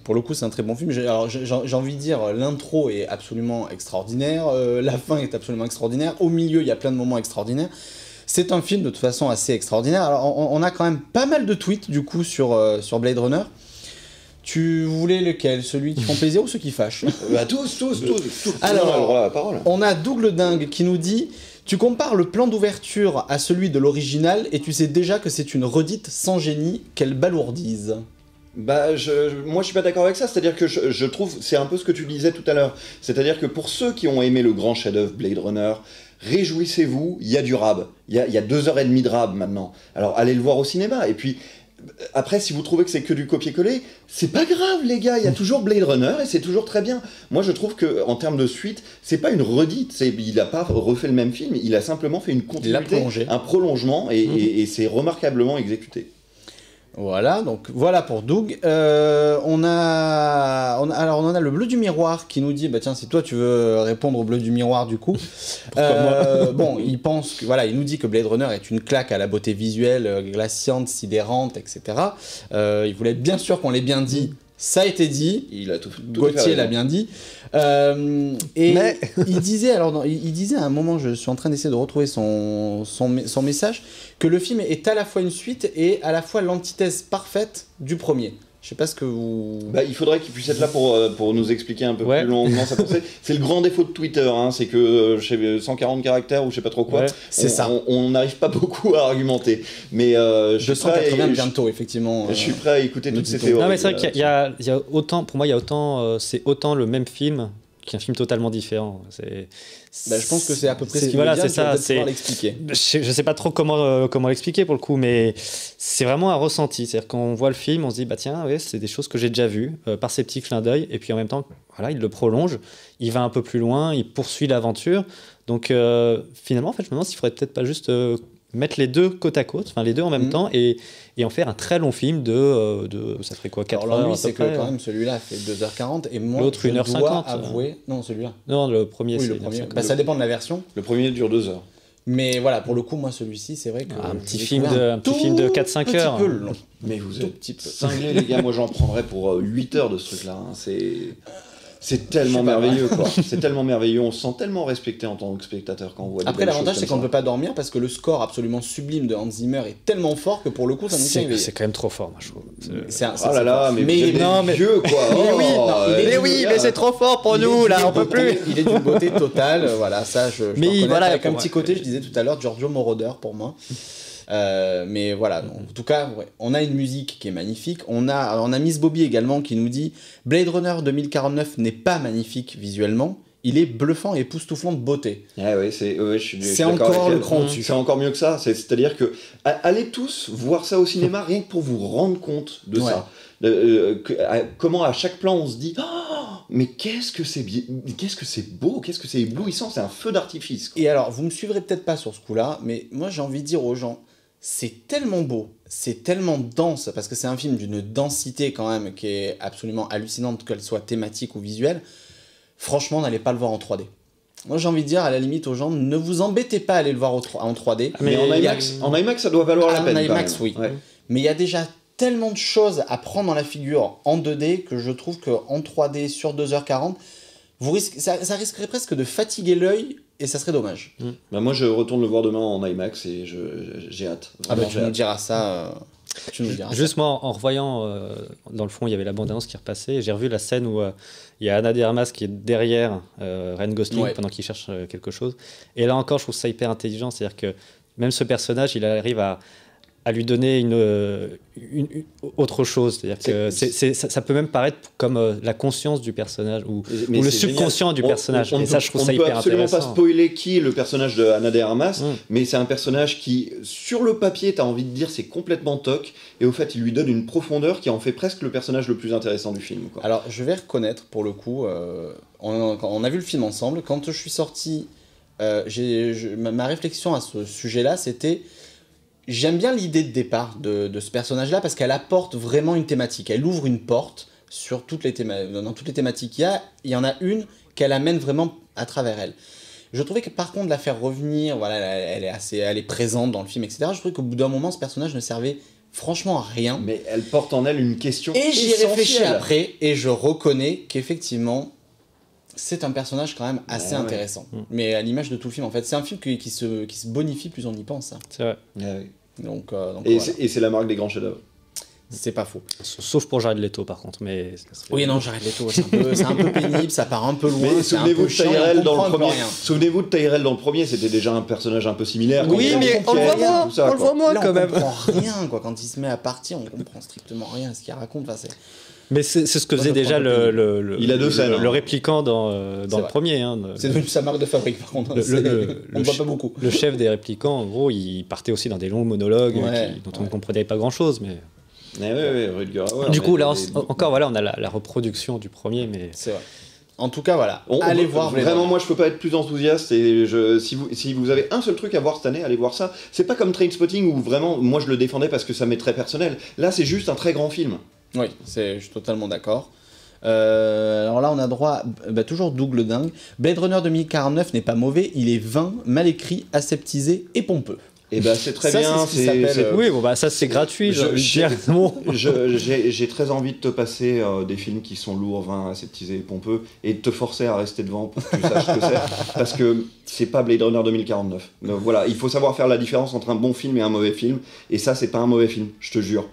pour le coup, c'est un très bon film. J'ai envie de dire, l'intro est absolument extraordinaire, la fin est absolument extraordinaire, au milieu, il y a plein de moments extraordinaires. C'est un film de toute façon assez extraordinaire. Alors, on a quand même pas mal de tweets du coup sur Blade Runner. Tu voulais lequel? Celui qui font plaisir ou ceux qui fâchent? Tous. Alors, on a le droit à la parole. On a Dougle Dingue qui nous dit: tu compares le plan d'ouverture à celui de l'original et tu sais déjà que c'est une redite sans génie, qu'elle balourdise. Moi je suis pas d'accord avec ça, c'est-à-dire que je trouve, c'est un peu ce que tu disais tout à l'heure, c'est-à-dire que pour ceux qui ont aimé le grand chef-d'œuvre Blade Runner, réjouissez-vous, il y a du rab, il y a 2h30 de rab maintenant, alors allez le voir au cinéma, et puis après si vous trouvez que c'est que du copier-coller, c'est pas grave les gars, il y a toujours Blade Runner et c'est toujours très bien. Moi je trouve que en termes de suite, c'est pas une redite, il a pas refait le même film, il a simplement fait une continuité, un prolongement et c'est remarquablement exécuté. Voilà, donc voilà pour Doug. Alors on a le bleu du miroir qui nous dit, bah tiens, si toi tu veux répondre au bleu du miroir du coup. Bon, il pense que, voilà, il nous dit que Blade Runner est une claque à la beauté visuelle, glaciante, sidérante, etc. Il voulait être bien sûr qu'on l'ait bien dit. Ça a été dit. Il a tout Gauthier l'a bien dit. Mais il disait à un moment, je suis en train d'essayer de retrouver son message, que le film est à la fois une suite et à la fois l'antithèse parfaite du premier. Je sais pas ce que vous... il faudrait qu'il puisse être là pour nous expliquer un peu plus longuement sa pensée. C'est le grand défaut de Twitter, hein, c'est que chez 140 caractères ou je sais pas trop quoi, on n'arrive pas beaucoup à argumenter. Mais je suis 280 bientôt, effectivement. Je suis prêt à écouter toutes ces théories. Non mais c'est vrai qu'il y a autant, pour moi il y a autant, c'est autant le même film qu'un film totalement différent. Je pense que c'est à peu près ce qu'il voilà, veut dire, c'est ça, pouvoir l'expliquer. Je sais pas trop comment l'expliquer pour le coup, mais c'est vraiment un ressenti. C'est-à-dire qu'on voit le film, on se dit bah tiens, ouais, c'est des choses que j'ai déjà vues par ces petits clins d'œil, et puis en même temps, voilà, il le prolonge, il va un peu plus loin, il poursuit l'aventure. Donc finalement, en fait, je me demande s'il faudrait peut-être pas juste mettre les deux côte à côte, enfin les deux en même temps, et en faire un très long film de ça ferait quoi, 4 heures. Alors lui, c'est que quand même celui-là fait 2h40 et moi l'autre, je 1h50, dois avouer... Non, celui-là. Non, le premier, oui, c'est le premier. Ça dépend de la version. Le premier dure 2 heures. Mais voilà, pour le coup, moi, celui-ci, c'est vrai que... un petit film de 4-5 heures. Un petit peu long. Mais vous êtes cinglés, les gars. Moi, j'en prendrais pour 8 heures de ce truc-là. Hein. C'est tellement Je sais pas, merveilleux, quoi. C'est tellement merveilleux. On se sent tellement respecté en tant que spectateur quand on voit des Après, belles l'avantage, choses c'est qu'on comme ne peut pas dormir parce que le score absolument sublime de Hans Zimmer est tellement fort que pour le coup, ça nous tient C'est éveillés. c'est quand même trop fort, moi, je trouve. ça. Oh là là, mais, Mais vous êtes des non, mais- vieux, quoi. Mais oui, Oh, non, il est- euh, oui, mais trop fort pour Il est d'une beauté- Il est d'une beauté totale, voilà, ça je Mais peux reconnaître, voilà, avec un pour- petit côté, je disais tout à l'heure, Giorgio Moroder pour moi. Mais voilà, en tout cas, ouais, on a une musique qui est magnifique. On a Miss Bobby également qui nous dit Blade Runner 2049 n'est pas magnifique visuellement, il est bluffant et époustouflant de beauté. Ah ouais, je suis C'est d'accord encore avec le elle. cran au-dessus. C'est encore mieux que ça. C'est-à-dire que allez tous voir ça au cinéma rien que pour vous rendre compte de Ouais. ça. Comment à chaque plan on se dit mais qu'est-ce que c'est qu'est-ce que c'est beau, qu'est-ce que c'est éblouissant, c'est un feu d'artifice, quoi. Et alors, vous me suivrez peut-être pas sur ce coup-là, mais moi j'ai envie de dire aux gens, c'est tellement beau, c'est tellement dense, parce que c'est un film d'une densité quand même qui est absolument hallucinante, qu'elle soit thématique ou visuelle. Franchement, n'allez pas le voir en 3D. Moi j'ai envie de dire à la limite aux gens, ne vous embêtez pas à aller le voir en 3D. Mais en il y a- IMAX, ça doit valoir la en peine. quand IMAX, même. oui. Ouais. Mais il y a déjà tellement de choses à prendre dans la figure en 2D que je trouve qu'en 3D sur 2h40, ça risquerait presque de fatiguer l'œil et ça serait dommage. Bah, moi je retourne le voir demain en IMAX et j'ai hâte. Ah bah Vraiment, tu j'ai nous hâte. diras ça. Tu nous diras Juste moi, en revoyant, dans le fond, il y avait la bande-annonce qui repassait, et j'ai revu la scène où il y a Ana de Armas qui est derrière Ryan Gosling Ouais. pendant qu'il cherche quelque chose. Et là encore, je trouve ça hyper intelligent, c'est-à-dire que même ce personnage, il arrive à lui donner une autre chose. C'est-à-dire que ça peut même paraître comme la conscience du personnage ou Mais le c'est subconscient du personnage. Et ça, je trouve ça on peut hyper absolument intéressant. pas spoiler qui est le personnage de Ana de Armas, Mm. mais c'est un personnage qui, sur le papier, t'as envie de dire c'est complètement toc, et au fait, il lui donne une profondeur qui en fait presque le personnage le plus intéressant du film, quoi. Alors, je vais reconnaître, pour le coup, on a vu le film ensemble. Quand je suis sorti, ma réflexion à ce sujet-là, c'était... J'aime bien l'idée de départ de ce personnage-là, parce qu'elle apporte vraiment une thématique. Elle ouvre une porte sur dans toutes les thématiques qu'il y a. Il y en a une qu'elle amène vraiment à travers elle. Je trouvais que, par contre, la faire revenir, voilà, elle est présente dans le film, etc. Je trouvais qu'au bout d'un moment, ce personnage ne servait franchement à rien. Mais elle porte en elle une question Et j'y ai réfléchi essentielle. après, et je reconnais qu'effectivement, c'est un personnage quand même assez Ouais. intéressant. Mais à l'image de tout le film, en fait, c'est un film qui se bonifie plus on y pense. Hein. C'est vrai. Ah oui. Donc Et voilà. c'est la marque des grands chefs-d'œuvre. C'est pas faux. Sauf pour Jared Leto, par contre. Mais ça serait- Oui, non, j'arrête les taux. C'est un peu pénible, ça part un peu loin. Mais c'est un souvenez-vous peu de chiant, Tyrell on dans comprend le un peu premier. rien. Souvenez-vous de Tyrell dans le premier, c'était déjà un personnage un peu similaire. Oui, Quand mais il on le voit comprend moins, tout ça, quoi. moins Là, on comprend rien, quoi. Quand il se met à partir, on comprend strictement rien à ce qu'il raconte. Enfin, c'est... Mais c'est ce que Moi, faisait je déjà prends un peu Il a deux scènes, hein. le répliquant dans C'est le vrai. premier. Hein, c'est devenu sa marque de fabrique, par contre. Le- C'est- le- on ne le voit ch- pas beaucoup. Le chef des répliquants, en gros, il partait aussi dans des longs monologues Ouais, dont on ne comprenait pas grand-chose. Mais... Ouais, Rutger Hauer, du mais- coup, là, mais- encore, voilà, on a la reproduction du premier. Mais... C'est vrai. En tout cas, voilà. On Allez peut- voir Blade Vraiment, Runner. moi, je peux pas être plus enthousiaste. Et si vous avez un seul truc à voir cette année, allez voir ça. C'est pas comme Trainspotting où vraiment, moi, je le défendais parce que ça m'est très personnel. Là, c'est juste un très grand film. Oui, je suis totalement d'accord. Alors là, on a droit à toujours double dingue. Blade Runner 2049 n'est pas mauvais, il est vain, mal écrit, aseptisé et pompeux. Et ben, c'est très Ça, bien. c'est ce qui s'appelle, Oui, bon, bah, ça, c'est gratuit. je- j'ai envie de dire. Bon. J'ai très envie de te passer des films qui sont lourds, vains, aseptisés et pompeux, et de te forcer à rester devant pour que tu saches ce que c'est, parce que c'est pas Blade Runner 2049. Donc voilà, il faut savoir faire la différence entre un bon film et un mauvais film, et ça, c'est pas un mauvais film, je te jure.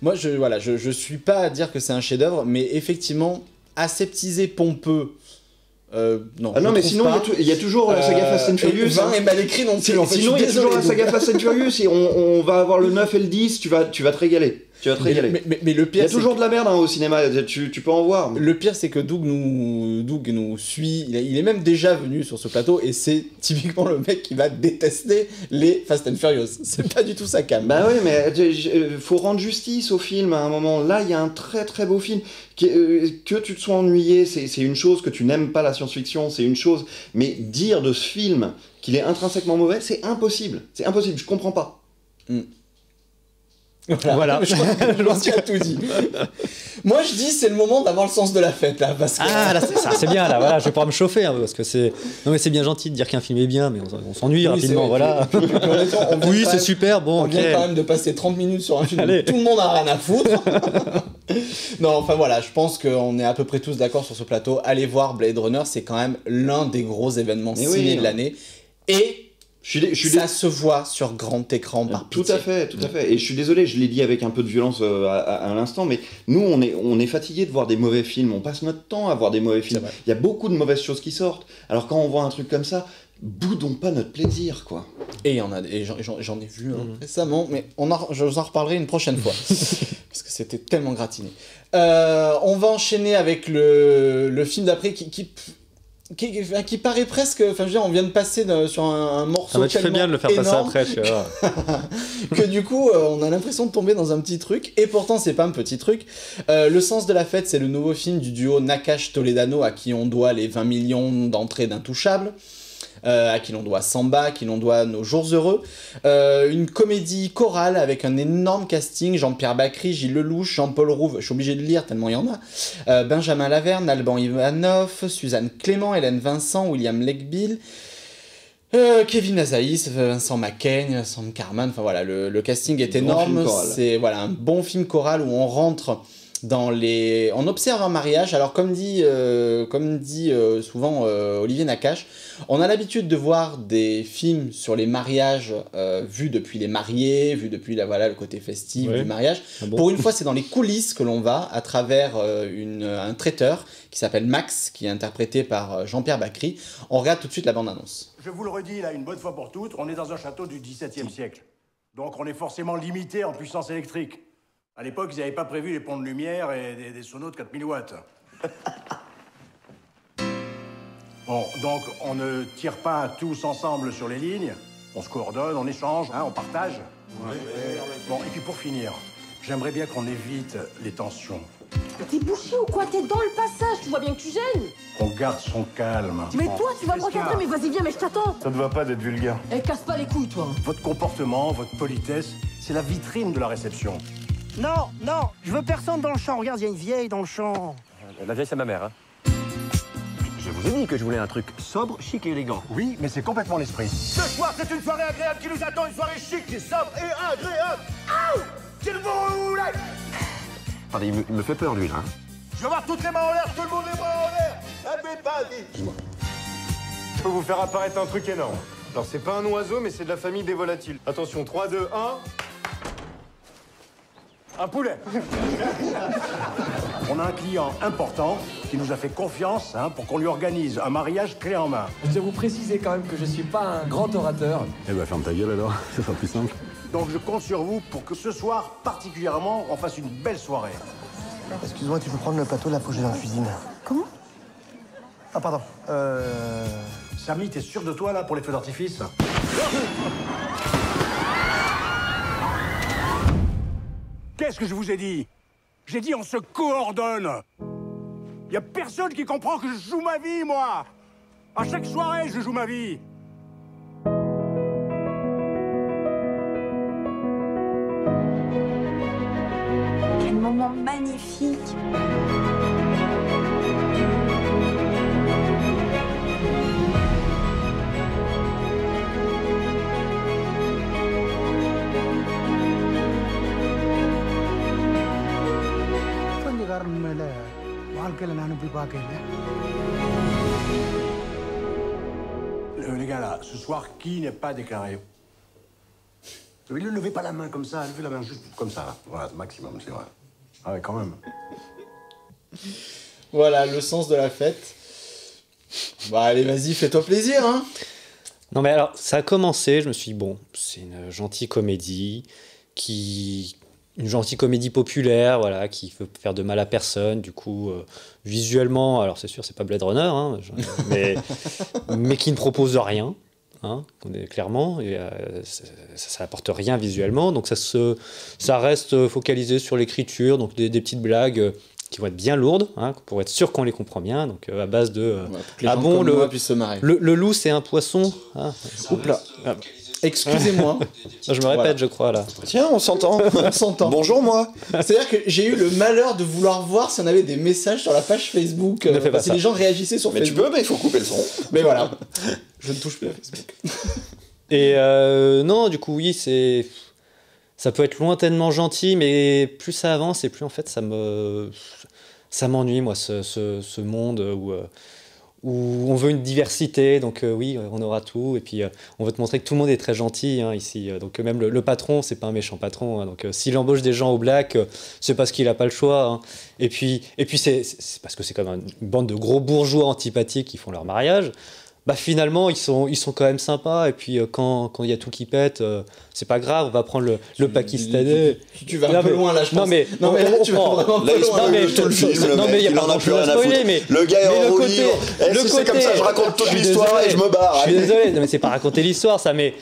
Moi, je suis pas à dire que c'est un chef-d'œuvre, mais effectivement, aseptisé, pompeux. Non, Ah non, je mais trouve sinon, pas. il y a toujours la saga Fast and Furious. Vain hein. et mal écrit non plus. En fait, Sinon, je il y suis a toujours la désolé, saga Fast and Furious, et on va avoir le 9 et le 10, tu vas te régaler. Tu vas te régaler. mais le Il y pire, a c'est toujours de la merde hein, au cinéma, tu peux en voir. mais- Le pire, c'est que Doug nous suit. Il est même déjà venu sur ce plateau et c'est typiquement le mec qui va détester les Fast and Furious. C'est pas du tout sa cam. Bah ouais, mais faut rendre justice au film à un moment. Là, il y a un très très beau film. Que tu te sois ennuyé, c'est une chose. Que tu n'aimes pas la science-fiction, c'est une chose. Mais dire de ce film qu'il est intrinsèquement mauvais, c'est impossible. C'est impossible, je comprends pas. Voilà. Je pense qu'il a tout dit. Moi, je dis, c'est le moment d'avoir le sens de la fête, là, parce que... Ah, là, c'est bien, là, voilà, je vais pouvoir me chauffer, hein, parce que c'est... Non, mais c'est bien gentil de dire qu'un film est bien, mais on s'ennuie rapidement, voilà. Oui, c'est super, bon, on ok. vient quand même de passer 30 minutes sur un film Allez. où tout le monde a rien à foutre. Non, enfin voilà, je pense qu'on est à peu près tous d'accord sur ce plateau. Allez voir Blade Runner, c'est quand même l'un des gros événements Mais ciné oui. de l'année. Et... Je suis ça se voit sur grand écran par Tout pitié. à fait, tout à fait. Et je suis désolé, je l'ai dit avec un peu de violence à l'instant, mais nous, on est fatigué de voir des mauvais films. On passe notre temps à voir des mauvais films. vrai. Il y a beaucoup de mauvaises choses qui sortent. Alors quand on voit un truc comme ça, boudons pas notre plaisir, quoi. Et il y en a, et j'en ai vu récemment, mais je vous en reparlerai une prochaine fois. Parce que c'était tellement gratiné. On va enchaîner avec le film d'après qui paraît presque... Enfin, je veux dire, on vient de passer sur un morceau Tu fais bien de le faire passer énorme après, tu vois. que du coup, on a l'impression de tomber dans un petit truc. Et pourtant, c'est pas un petit truc. Le sens de la fête, c'est le nouveau film du duo Nakash-Toledano, à qui on doit les 20 millions d'entrées d'Intouchables. À qui l'on doit Samba, à qui l'on doit Nos Jours Heureux. Une comédie chorale avec un énorme casting, Jean-Pierre Bacry, Gilles Lelouch, Jean-Paul Rouve, je suis obligé de lire tellement il y en a, Benjamin Laverne, Alban Ivanov, Suzanne Clément, Hélène Vincent, William Legbill, Kevin Azaïs, Vincent Macaigne, Sam Carman, enfin voilà, le casting est énorme, c'est voilà, un bon film choral où on rentre on observe un mariage. Alors comme dit souvent Olivier Nakache, on a l'habitude de voir des films sur les mariages vus depuis les mariés, vus depuis le côté festif du mariage. Ah bon. Pour une fois, c'est dans les coulisses que l'on va à travers un traiteur qui s'appelle Max, qui est interprété par Jean-Pierre Bacry. On regarde tout de suite la bande-annonce. Je vous le redis là une bonne fois pour toutes, on est dans un château du XVIIe siècle. Donc on est forcément limité en puissance électrique. À l'époque, ils n'avaient pas prévu les ponts de lumière et des sonos de 4000 watts. Bon, donc on ne tire pas tous ensemble sur les lignes. On se coordonne, on échange, on partage. Ouais. Bon, et puis pour finir, j'aimerais bien qu'on évite les tensions. T'es bouché ou quoi? T'es dans le passage, tu vois bien que tu gênes. On garde son calme. Mais toi, tu vas me recadrer, mais vas-y, viens, mais je t'attends. Ça ne va pas d'être vulgaire. Eh, casse pas les couilles, toi. Votre comportement, votre politesse, c'est la vitrine de la réception. Non, non, je veux personne dans le champ. Regarde, il y a une vieille dans le champ. La vieille, c'est ma mère, hein. Je vous ai dit que je voulais un truc sobre, chic et élégant. Oui, mais c'est complètement l'esprit. Ce soir, c'est une soirée agréable qui nous attend, une soirée chic, sobre et agréable. Aouh! S'il vous plaît! Attendez, il me fait peur, lui, là. Hein. Je veux voir toutes les mains en l'air, tout le monde les mains en l'air. Allez, vas-y. Je peux vous faire apparaître un truc énorme. Alors, c'est pas un oiseau, mais c'est de la famille des volatiles. Attention, 3, 2, 1... Un poulet. On a un client important qui nous a fait confiance pour qu'on lui organise un mariage clé en main. Je dois vous préciser quand même que je suis pas un grand orateur. Eh ben, ferme ta gueule alors, ça sera plus simple. Donc je compte sur vous pour que ce soir, particulièrement, on fasse une belle soirée. Excuse-moi, tu peux prendre le plateau, là, faut que j'aille dans la cuisine. Comment? Ah, pardon. Samy, t'es sûr de toi, là, pour les feux d'artifice? Qu'est-ce que je vous ai dit? J'ai dit on se coordonne. Y a personne qui comprend que je joue ma vie, moi. À chaque soirée, je joue ma vie. Quel moment magnifique. Les gars, là, ce soir, qui n'est pas déclaré? Ne levez pas la main comme ça, levez la main juste comme ça. Là. Voilà, maximum, c'est vrai. Ah ouais, quand même. Voilà, le sens de la fête. Bah allez, vas-y, fais-toi plaisir, hein. Non mais alors, ça a commencé, je me suis dit, bon, c'est une gentille comédie une gentille comédie populaire, voilà, qui veut faire de mal à personne, du coup, visuellement, alors c'est sûr, c'est pas Blade Runner, hein, mais qui ne propose rien, hein, clairement, et, ça apporte rien visuellement, donc ça reste focalisé sur l'écriture, donc des petites blagues qui vont être bien lourdes, hein, pour être sûr qu'on les comprend bien, donc à base de... Ah bon, le loup c'est un poisson, hein. Oups là. Excusez-moi. Je me répète, Voilà. je crois, là. Tiens, on s'entend. On s'entend. Bonjour, moi. C'est-à-dire que j'ai eu le malheur de vouloir voir si on avait des messages sur la page Facebook. Ne fais pas si ça. les gens réagissaient sur Mais tu Facebook. peux, mais il faut couper le son. Mais voilà. Je ne touche plus à Facebook. Et non, du coup, oui, ça peut être lointainement gentil, mais plus ça avance et plus en fait ça m'ennuie, moi, ce monde où on veut une diversité. Donc oui, on aura tout. Et puis on veut te montrer que tout le monde est très gentil ici. Donc même le patron, c'est pas un méchant patron. Hein. Donc s'il embauche des gens au black, c'est parce qu'il a pas le choix. Hein. Et puis c'est parce que c'est comme une bande de gros bourgeois antipathiques qui font leur mariage. Bah finalement ils sont quand même sympas, et puis quand il y a tout qui pète, c'est pas grave, on va prendre le Pakistanais. Tu vas un peu loin là, je pense. Non mais là, tu vas vraiment un Là, peu il se loin. spoil tout le film, le mec, il en a plus rien à foutre. Le gars est en roue libre. Si c'est comme ça, je raconte toute l'histoire et je me barre. Je suis désolé, non mais c'est pas raconter l'histoire ça, mais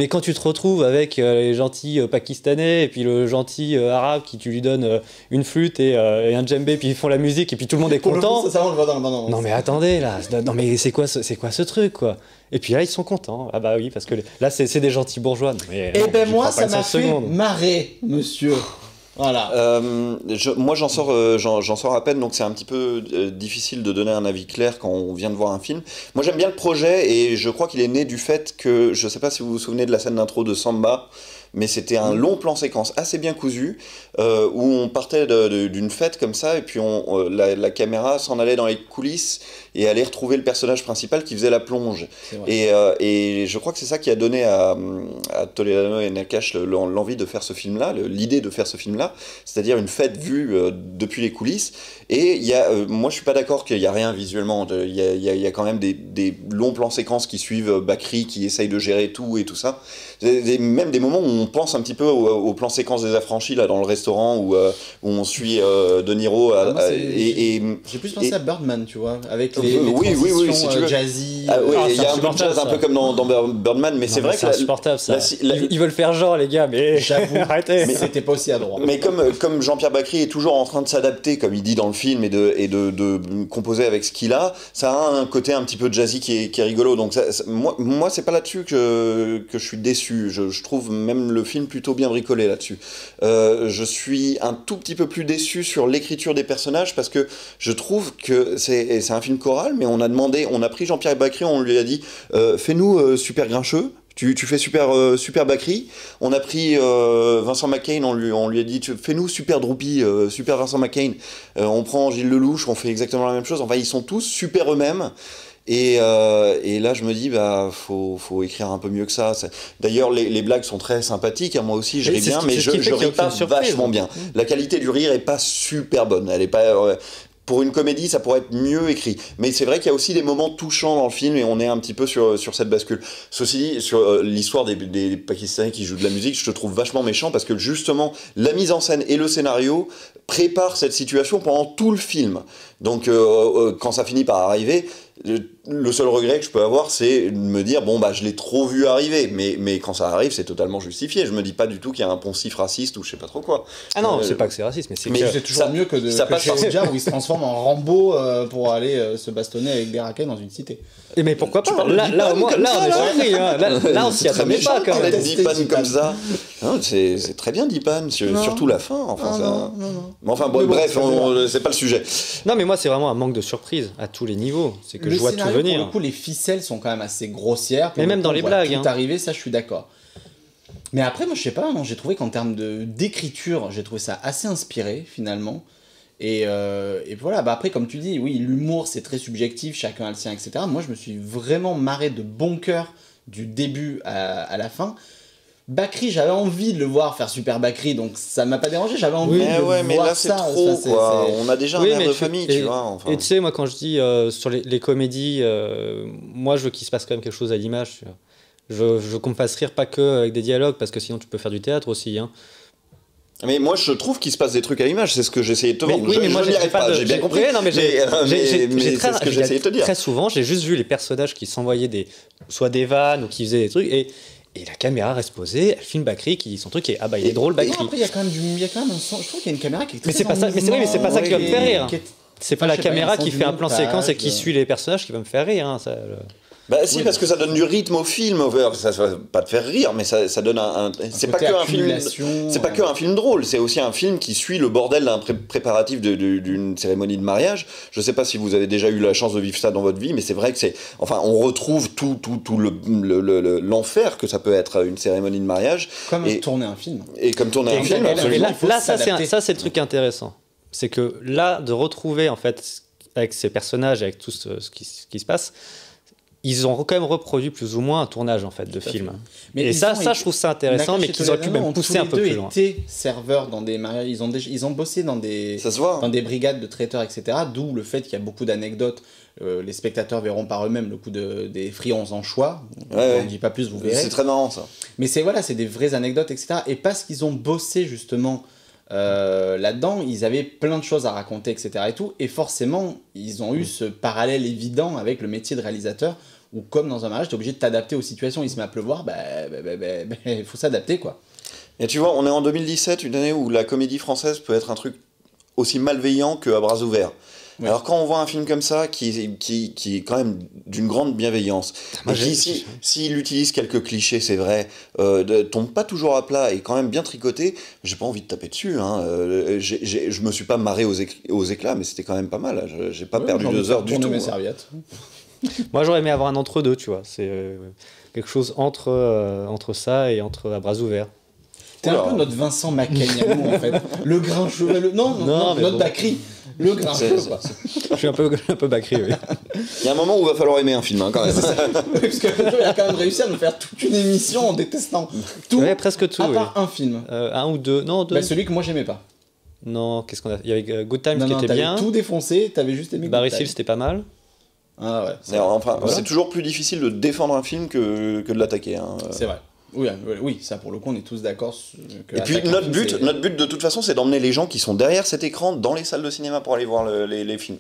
quand tu te retrouves avec les gentils pakistanais et puis le gentil arabe qui tu lui donnes une flûte et un djembé, puis ils font la musique et puis tout le monde est Pour le coup, content. ça, on le voit dans la bande-annonce. Non mais attendez là, non mais c'est quoi ce truc quoi? Et puis là ils sont contents. Ah bah oui, parce que là c'est des gentils bourgeois. Eh ben moi ça m'a fait marrer, monsieur. Voilà. Moi j'en sors à peine, donc c'est un petit peu difficile de donner un avis clair quand on vient de voir un film. Moi j'aime bien le projet et je crois qu'il est né du fait que, je sais pas si vous vous souvenez de la scène d'intro de Samba, mais c'était un long plan séquence assez bien cousu où on partait d'une fête comme ça et puis la caméra s'en allait dans les coulisses et allait retrouver le personnage principal qui faisait la plonge. Et je crois que c'est ça qui a donné à Toledano et Nakash l'envie de faire ce film-là, l'idée de faire ce film-là, c'est-à-dire une fête vue depuis les coulisses. Et moi je suis pas d'accord qu'il y a rien visuellement, il y a quand même des longs plans séquences qui suivent Bakri qui essaye de gérer tout et tout ça. Même des moments où on pense un petit peu au plan séquence des Affranchis là dans le restaurant où on suit De Niro j'ai plus pensé à Birdman, tu vois, avec les transitions si tu veux. jazzy. Il y a un peu de jazz, un peu comme dans Birdman, mais c'est vrai que c'est insupportable ça. Ils veulent faire genre les gars, mais j'avoue, arrêtez. Mais c'était pas aussi à droite. Mais comme Jean-Pierre Bacri est toujours en train de s'adapter, comme il dit dans le film, et de composer avec ce qu'il a, ça a un côté un petit peu jazzy qui est rigolo. Donc moi c'est pas là-dessus que je suis déçu. Je trouve même le film plutôt bien bricolé là-dessus. Je suis un tout petit peu plus déçu sur l'écriture des personnages parce que je trouve que c'est un film choral, mais on a pris Jean-Pierre Bacri, on lui a dit fais-nous super grincheux. Tu fais super Bacri. On a pris Vincent McCain, on lui a dit fais-nous super Droupi, super Vincent McCain. On prend Gilles Lelouch, on fait exactement la même chose. Enfin, ils sont tous super eux-mêmes. Et là, je me dis, faut écrire un peu mieux que ça. D'ailleurs, les blagues sont très sympathiques. Moi aussi, je ris bien, mais je ris pas vachement bien. La qualité du rire est pas super bonne. Elle est pas. Pour une comédie, ça pourrait être mieux écrit. Mais c'est vrai qu'il y a aussi des moments touchants dans le film et on est un petit peu sur cette bascule. Ceci dit, sur l'histoire des Pakistanais qui jouent de la musique, je te trouve vachement méchant parce que justement, la mise en scène et le scénario préparent cette situation pendant tout le film. Donc, quand ça finit par arriver, le seul regret que je peux avoir, c'est de me dire je l'ai trop vu arriver, mais quand ça arrive, c'est totalement justifié. Je me dis pas du tout qu'il y a un poncif raciste ou je sais pas trop quoi. Ah non, c'est pas que c'est raciste, mais c'est toujours mieux que chez Jar où il se transforme en Rambo pour aller se bastonner avec des racailles dans une cité. Mais pourquoi pas? Là, on est surpris. Là, on s'y attendait pas quand même. Dipan comme ça. C'est très bien Dipan, surtout la fin. Enfin, bref, c'est pas le sujet. Non, mais moi, c'est vraiment un manque de surprise à tous les niveaux. C'est que je vois tout venir. Pour le coup, les ficelles sont quand même assez grossières. Mais même dans les blagues. Tout arrivé, ça, je suis d'accord. Mais après, moi, je sais pas, j'ai trouvé qu'en termes d'écriture, j'ai trouvé ça assez inspiré, finalement. Et voilà, après, comme tu dis, oui, l'humour, c'est très subjectif, chacun a le sien, etc. Moi, je me suis vraiment marré de bon cœur du début à la fin. Bakri, j'avais envie de le voir faire super Bakri, donc ça m'a pas dérangé, j'avais envie de voir ça. Mais là, c'est trop, quoi. On a déjà un air de famille, tu vois. Enfin. Et tu sais, moi, quand je dis sur les comédies, moi, je veux qu'il se passe quand même quelque chose à l'image. Je veux qu'on me fasse rire pas que avec des dialogues, parce que sinon, tu peux faire du théâtre aussi, hein. Mais moi, je trouve qu'il se passe des trucs à l'image, c'est ce que j'essayais de te vendre. Oui, mais moi, j'ai bien compris. Non, mais c'est ce que j'essayais de te dire. Très souvent, j'ai juste vu les personnages qui s'envoyaient soit des vannes ou qui faisaient des trucs, et la caméra reste posée, elle filme Bakri qui dit son truc et il est drôle Bakri. Après, il y a quand même un son. Je trouve qu'il y a une caméra qui est très. Mais c'est pas ça. Mais c'est pas ça qui va me faire rire. C'est pas la caméra qui fait un plan séquence et qui suit les personnages qui va me faire rire. Bah si, Oui, parce que ça donne du rythme au film. Ça va pas te faire rire, mais ça donne c'est pas côté que un film. accumulation, C'est pas que un film drôle. C'est aussi un film qui suit le bordel d'un préparatif d'une cérémonie de mariage. Je sais pas si vous avez déjà eu la chance de vivre ça dans votre vie, mais c'est vrai que c'est. Enfin, on retrouve tout l'enfer que ça peut être une cérémonie de mariage. Comme tourner un film. Et comme tourner un film. Et là, Il faut ça s'adapter. c'est le truc intéressant. C'est que là, de retrouver en fait avec ces personnages, avec tout ce qui se passe. Ils ont quand même reproduit plus ou moins un tournage en fait de film. Mais et ça, je trouve ça intéressant, mais qu'ils auraient pu même pousser un peu plus loin. Ils ont été serveurs dans des mariages, ils ont bossé dans des, dans des brigades de traiteurs, etc. D'où le fait qu'il y a beaucoup d'anecdotes. Les spectateurs verront par eux-mêmes le coup des friands anchois. On ne dit pas plus, vous verrez. C'est très marrant ça. Mais c'est des vraies anecdotes, etc. Et parce qu'ils ont bossé justement là-dedans, ils avaient plein de choses à raconter, etc. Et tout. Et forcément, ils ont eu ce parallèle évident avec le métier de réalisateur. Ou comme dans un mariage, tu es obligé de t'adapter aux situations. Il se met à pleuvoir, il faut s'adapter, quoi. Et tu vois, on est en 2017, une année où la comédie française peut être un truc aussi malveillant qu'à bras ouverts. Oui. Alors quand on voit un film comme ça, qui est quand même d'une grande bienveillance, et qui, s'il utilise quelques clichés, c'est vrai, tombe pas toujours à plat et quand même bien tricoté, j'ai pas envie de taper dessus. Je me suis pas marré aux éclats, mais c'était quand même pas mal. J'ai pas perdu 2 heures du tout. Mes serviettes. Moi, j'aurais aimé avoir un entre-deux, tu vois. C'est quelque chose entre ça et entre à bras ouverts. T'es un peu notre Vincent Macaignano, en fait. Le grincheux, non, notre Bacri. Le grincheux, quoi. Je suis un peu Bacri, oui. Il y a un moment où il va falloir aimer un film, quand même. Oui, parce qu'il a quand même réussi à nous faire toute une émission en détestant tout. Ouais, presque tout, à part un film. Un ou deux. Non, deux. Celui que moi, j'aimais pas. Non, qu'est-ce qu'on a... Il y avait Good Times qui était bien. Tout défoncé, t'avais juste aimé Barry Seal, c'était pas mal. Ah ouais. Enfin, voilà. C'est toujours plus difficile de défendre un film que de l'attaquer. C'est vrai. Oui, ça pour le coup, on est tous d'accord. Et puis notre but de toute façon, c'est d'emmener les gens qui sont derrière cet écran dans les salles de cinéma pour aller voir les films.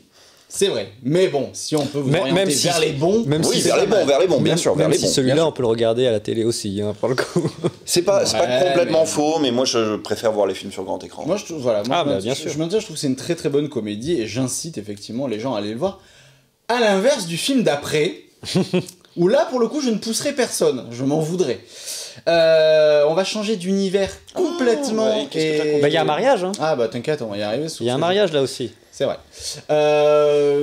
C'est vrai, mais bon, si on peut vous orienter vers les bons, vers les bons, bien sûr, vers les bons. Celui-là, on peut le regarder à la télé aussi, pour le coup. C'est pas complètement faux, mais moi je préfère voir les films sur grand écran. Moi, je trouve que c'est une très très bonne comédie et j'incite effectivement les gens à aller le voir. À l'inverse du film d'après, où là pour le coup je ne pousserai personne, je m'en voudrais. On va changer d'univers complètement. Il y a un mariage. Ah bah t'inquiète, on va y arriver. Il y a un mariage là aussi. C'est vrai.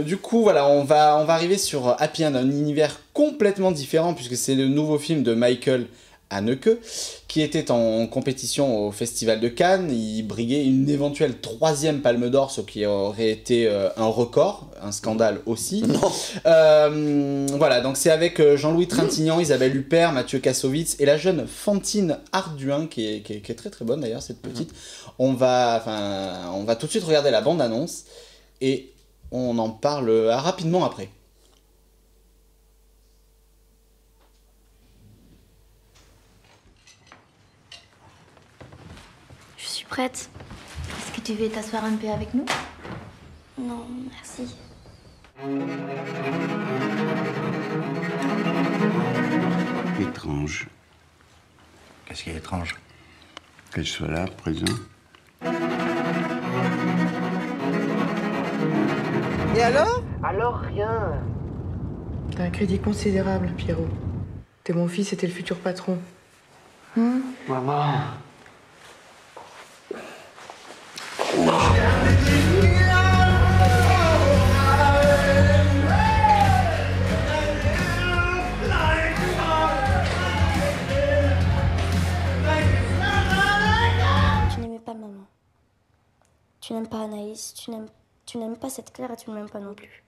Du coup, voilà, on va arriver sur Happy End, un univers complètement différent, puisque c'est le nouveau film de Michael Haneke, qui était en compétition au Festival de Cannes. Il briguait une éventuelle 3e Palme d'Or, ce qui aurait été un record, un scandale aussi. Voilà, donc c'est avec Jean-Louis Trintignant, Isabelle Huppert, Mathieu Kassovitz et la jeune Fantine Ardouin, qui est très très bonne d'ailleurs, cette petite. On va tout de suite regarder la bande-annonce et on en parle rapidement après. Je suis prête. Est-ce que tu veux t'asseoir un peu avec nous? Non, merci. Étrange. Qu'est-ce qui est étrange? Qu'elle soit là, présent. Et alors? Alors rien. T'as un crédit considérable, Pierrot. T'es mon fils et t'es le futur patron. Maman. Tu n'aimais pas maman. Tu n'aimes pas Anaïs, tu n'aimes pas cette Claire et tu ne m'aimes pas non plus.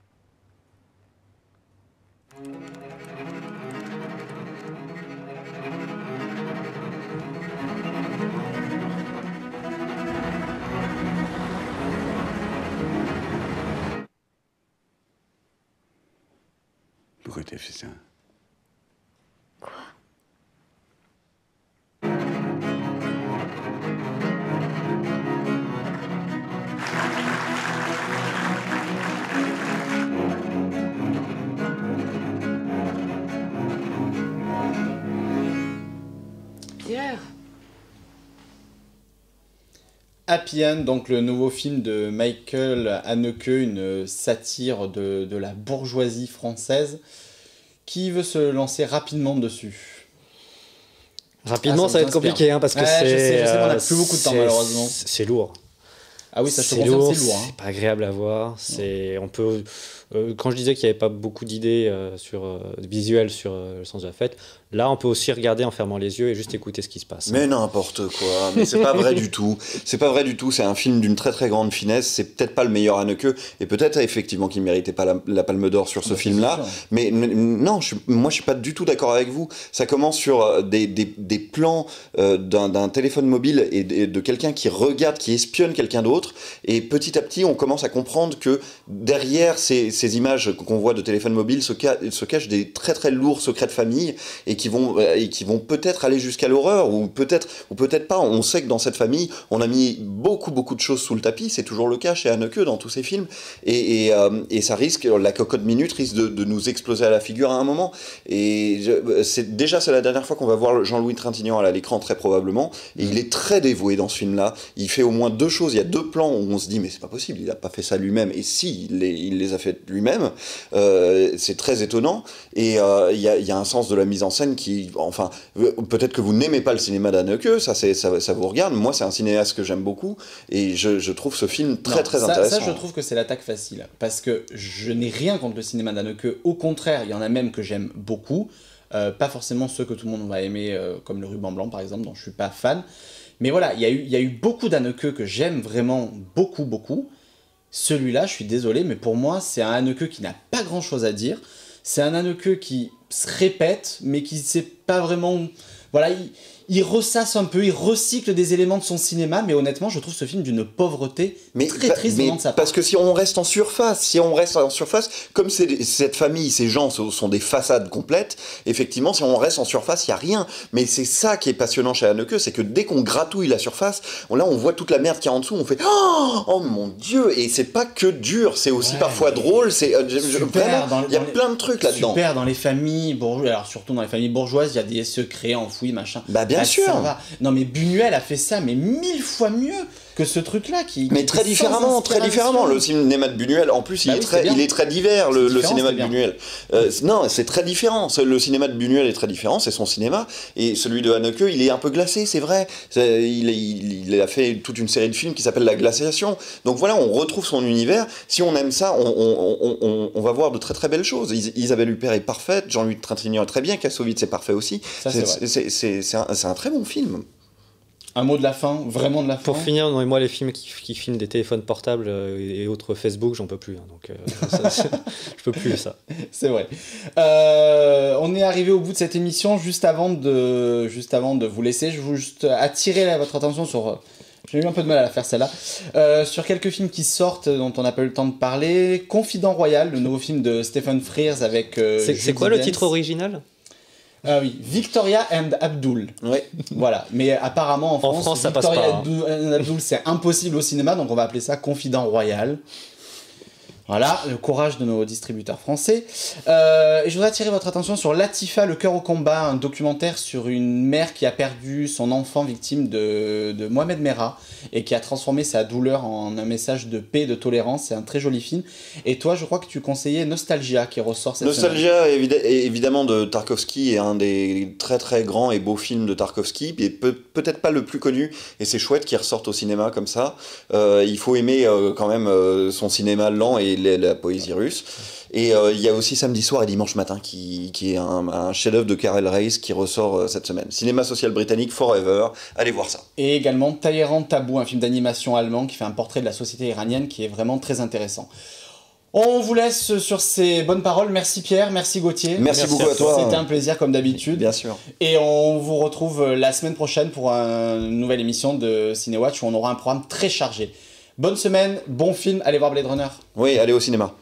Pourquoi t'as fait ça? Quoi? Pierre. Happy End, donc le nouveau film de Michael Haneke, une satire de la bourgeoisie française, Qui veut se lancer rapidement dessus? Rapidement, ça va être compliqué, hein, parce que je sais, on n'a plus beaucoup de temps, malheureusement. C'est lourd. Ah oui, ça se c'est confirme, lourd, c'est lourd. Hein. C'est pas agréable à voir. On peut, quand je disais qu'il n'y avait pas beaucoup d'idées visuelles sur le sens de la fête, là, on peut aussi regarder en fermant les yeux et juste écouter ce qui se passe. Mais n'importe quoi, mais c'est pas vrai du tout. C'est pas vrai du tout, c'est un film d'une très très grande finesse, c'est peut-être pas le meilleur Haneke, et peut-être effectivement qu'il méritait pas la Palme d'Or sur ce film-là, mais non, moi je suis pas du tout d'accord avec vous. Ça commence sur des plans d'un téléphone mobile et de quelqu'un qui regarde, qui espionne quelqu'un d'autre, et petit à petit on commence à comprendre que derrière ces images qu'on voit de téléphone mobile se cachent des très très lourds secrets de famille, et qui vont peut-être aller jusqu'à l'horreur, ou peut-être pas. On sait que dans cette famille, on a mis beaucoup de choses sous le tapis, c'est toujours le cas chez Haneke dans tous ses films, et ça risque, la cocotte minute risque de nous exploser à la figure à un moment, et c'est la dernière fois qu'on va voir Jean-Louis Trintignant à l'écran, très probablement, et il est très dévoué dans ce film-là. Il fait au moins 2 choses, il y a 2 plans où on se dit mais c'est pas possible, il a pas fait ça lui-même, et si, il les a fait lui-même, c'est très étonnant, et il y a un sens de la mise en scène qui, enfin, peut-être que vous n'aimez pas le cinéma d'Haneke, ça vous regarde. Moi, c'est un cinéaste que j'aime beaucoup, et je trouve ce film très intéressant. Ça, je trouve que c'est l'attaque facile, parce que je n'ai rien contre le cinéma d'Haneke. Au contraire, il y en a même que j'aime beaucoup, pas forcément ceux que tout le monde va aimer, comme Le Ruban Blanc par exemple, dont je suis pas fan. Mais voilà, il y a eu beaucoup d'Haneke que j'aime vraiment beaucoup. Celui-là, je suis désolé, mais pour moi, c'est un Haneke qui n'a pas grand-chose à dire. C'est un Haneke qui se répète, mais qui sait pas vraiment... Voilà, il ressasse un peu, il recycle des éléments de son cinéma, mais honnêtement, je trouve ce film d'une pauvreté très triste de sa part. Parce que si on reste en surface, comme cette famille, ces gens sont des façades complètes, effectivement, si on reste en surface, il n'y a rien. Mais c'est ça qui est passionnant chez Haneke, c'est que dès qu'on gratouille la surface, là, on voit toute la merde qu'il y a en dessous, on fait « Oh mon Dieu !» Et c'est pas que dur, c'est aussi parfois drôle, vraiment, il y a plein de trucs là-dedans. Super, dans les familles bourgeoises, alors surtout dans les familles bourgeoises, il y a des secrets enfouis, machin. Bah bien sûr. Non mais Buñuel a fait ça, mais 1000 fois mieux que ce truc-là mais très différemment. Le cinéma de Buñuel, en plus, il est très divers, le cinéma de Buñuel. Non, c'est très différent. Le cinéma de Buñuel est très différent, c'est son cinéma. Et celui de Haneke, il est un peu glacé, c'est vrai. Il a fait toute une série de films qui s'appelle La Glaciation. Donc voilà, on retrouve son univers. Si on aime ça, on va voir de très très belles choses. Isabelle Huppert est parfaite, Jean-Louis Trintignant est très bien, Kassovitz est parfait aussi. C'est un très bon film. Un mot de la fin, vraiment de la fin. Pour finir, moi les films qui filment des téléphones portables et autres Facebook, j'en peux plus. Hein, donc je peux plus ça. C'est vrai. On est arrivé au bout de cette émission. Juste avant de vous laisser, je veux juste attirer votre attention sur... J'ai eu un peu de mal à la faire celle-là. Sur quelques films qui sortent, dont on n'a pas eu le temps de parler. Confident Royal, le nouveau film de Stephen Frears avec... c'est quoi le titre original ? Ah oui, Victoria and Abdul. Oui. Voilà, mais apparemment en France ça Victoria passe pas. And Abdul, c'est impossible au cinéma, donc on va appeler ça Confident Royal. Voilà, le courage de nos distributeurs français. Et je voudrais attirer votre attention sur Latifa, le cœur au combat, un documentaire sur une mère qui a perdu son enfant victime de Mohamed Merah et qui a transformé sa douleur en un message de paix et de tolérance. C'est un très joli film. Et toi, je crois que tu conseillais Nostalgia qui ressort cette semaine. Nostalgia, évidemment, de Tarkovsky, est un des très très grands et beaux films de Tarkovsky, et peut-être pas le plus connu, et c'est chouette qu'il ressorte au cinéma comme ça. Il faut aimer quand même son cinéma lent et la poésie russe. Et il y a aussi Samedi soir et Dimanche matin qui est un chef-d'œuvre de Karel Reisz qui ressort cette semaine. Cinéma social britannique Forever, allez voir ça. Et également Taïran Tabou, un film d'animation allemand qui fait un portrait de la société iranienne qui est vraiment très intéressant. On vous laisse sur ces bonnes paroles. Merci Pierre, merci Gauthier. Merci beaucoup à toi. C'était un plaisir comme d'habitude. Bien sûr. Et on vous retrouve la semaine prochaine pour une nouvelle émission de Cinéwatch où on aura un programme très chargé. Bonne semaine, bon film, allez voir Blade Runner. Oui, allez au cinéma.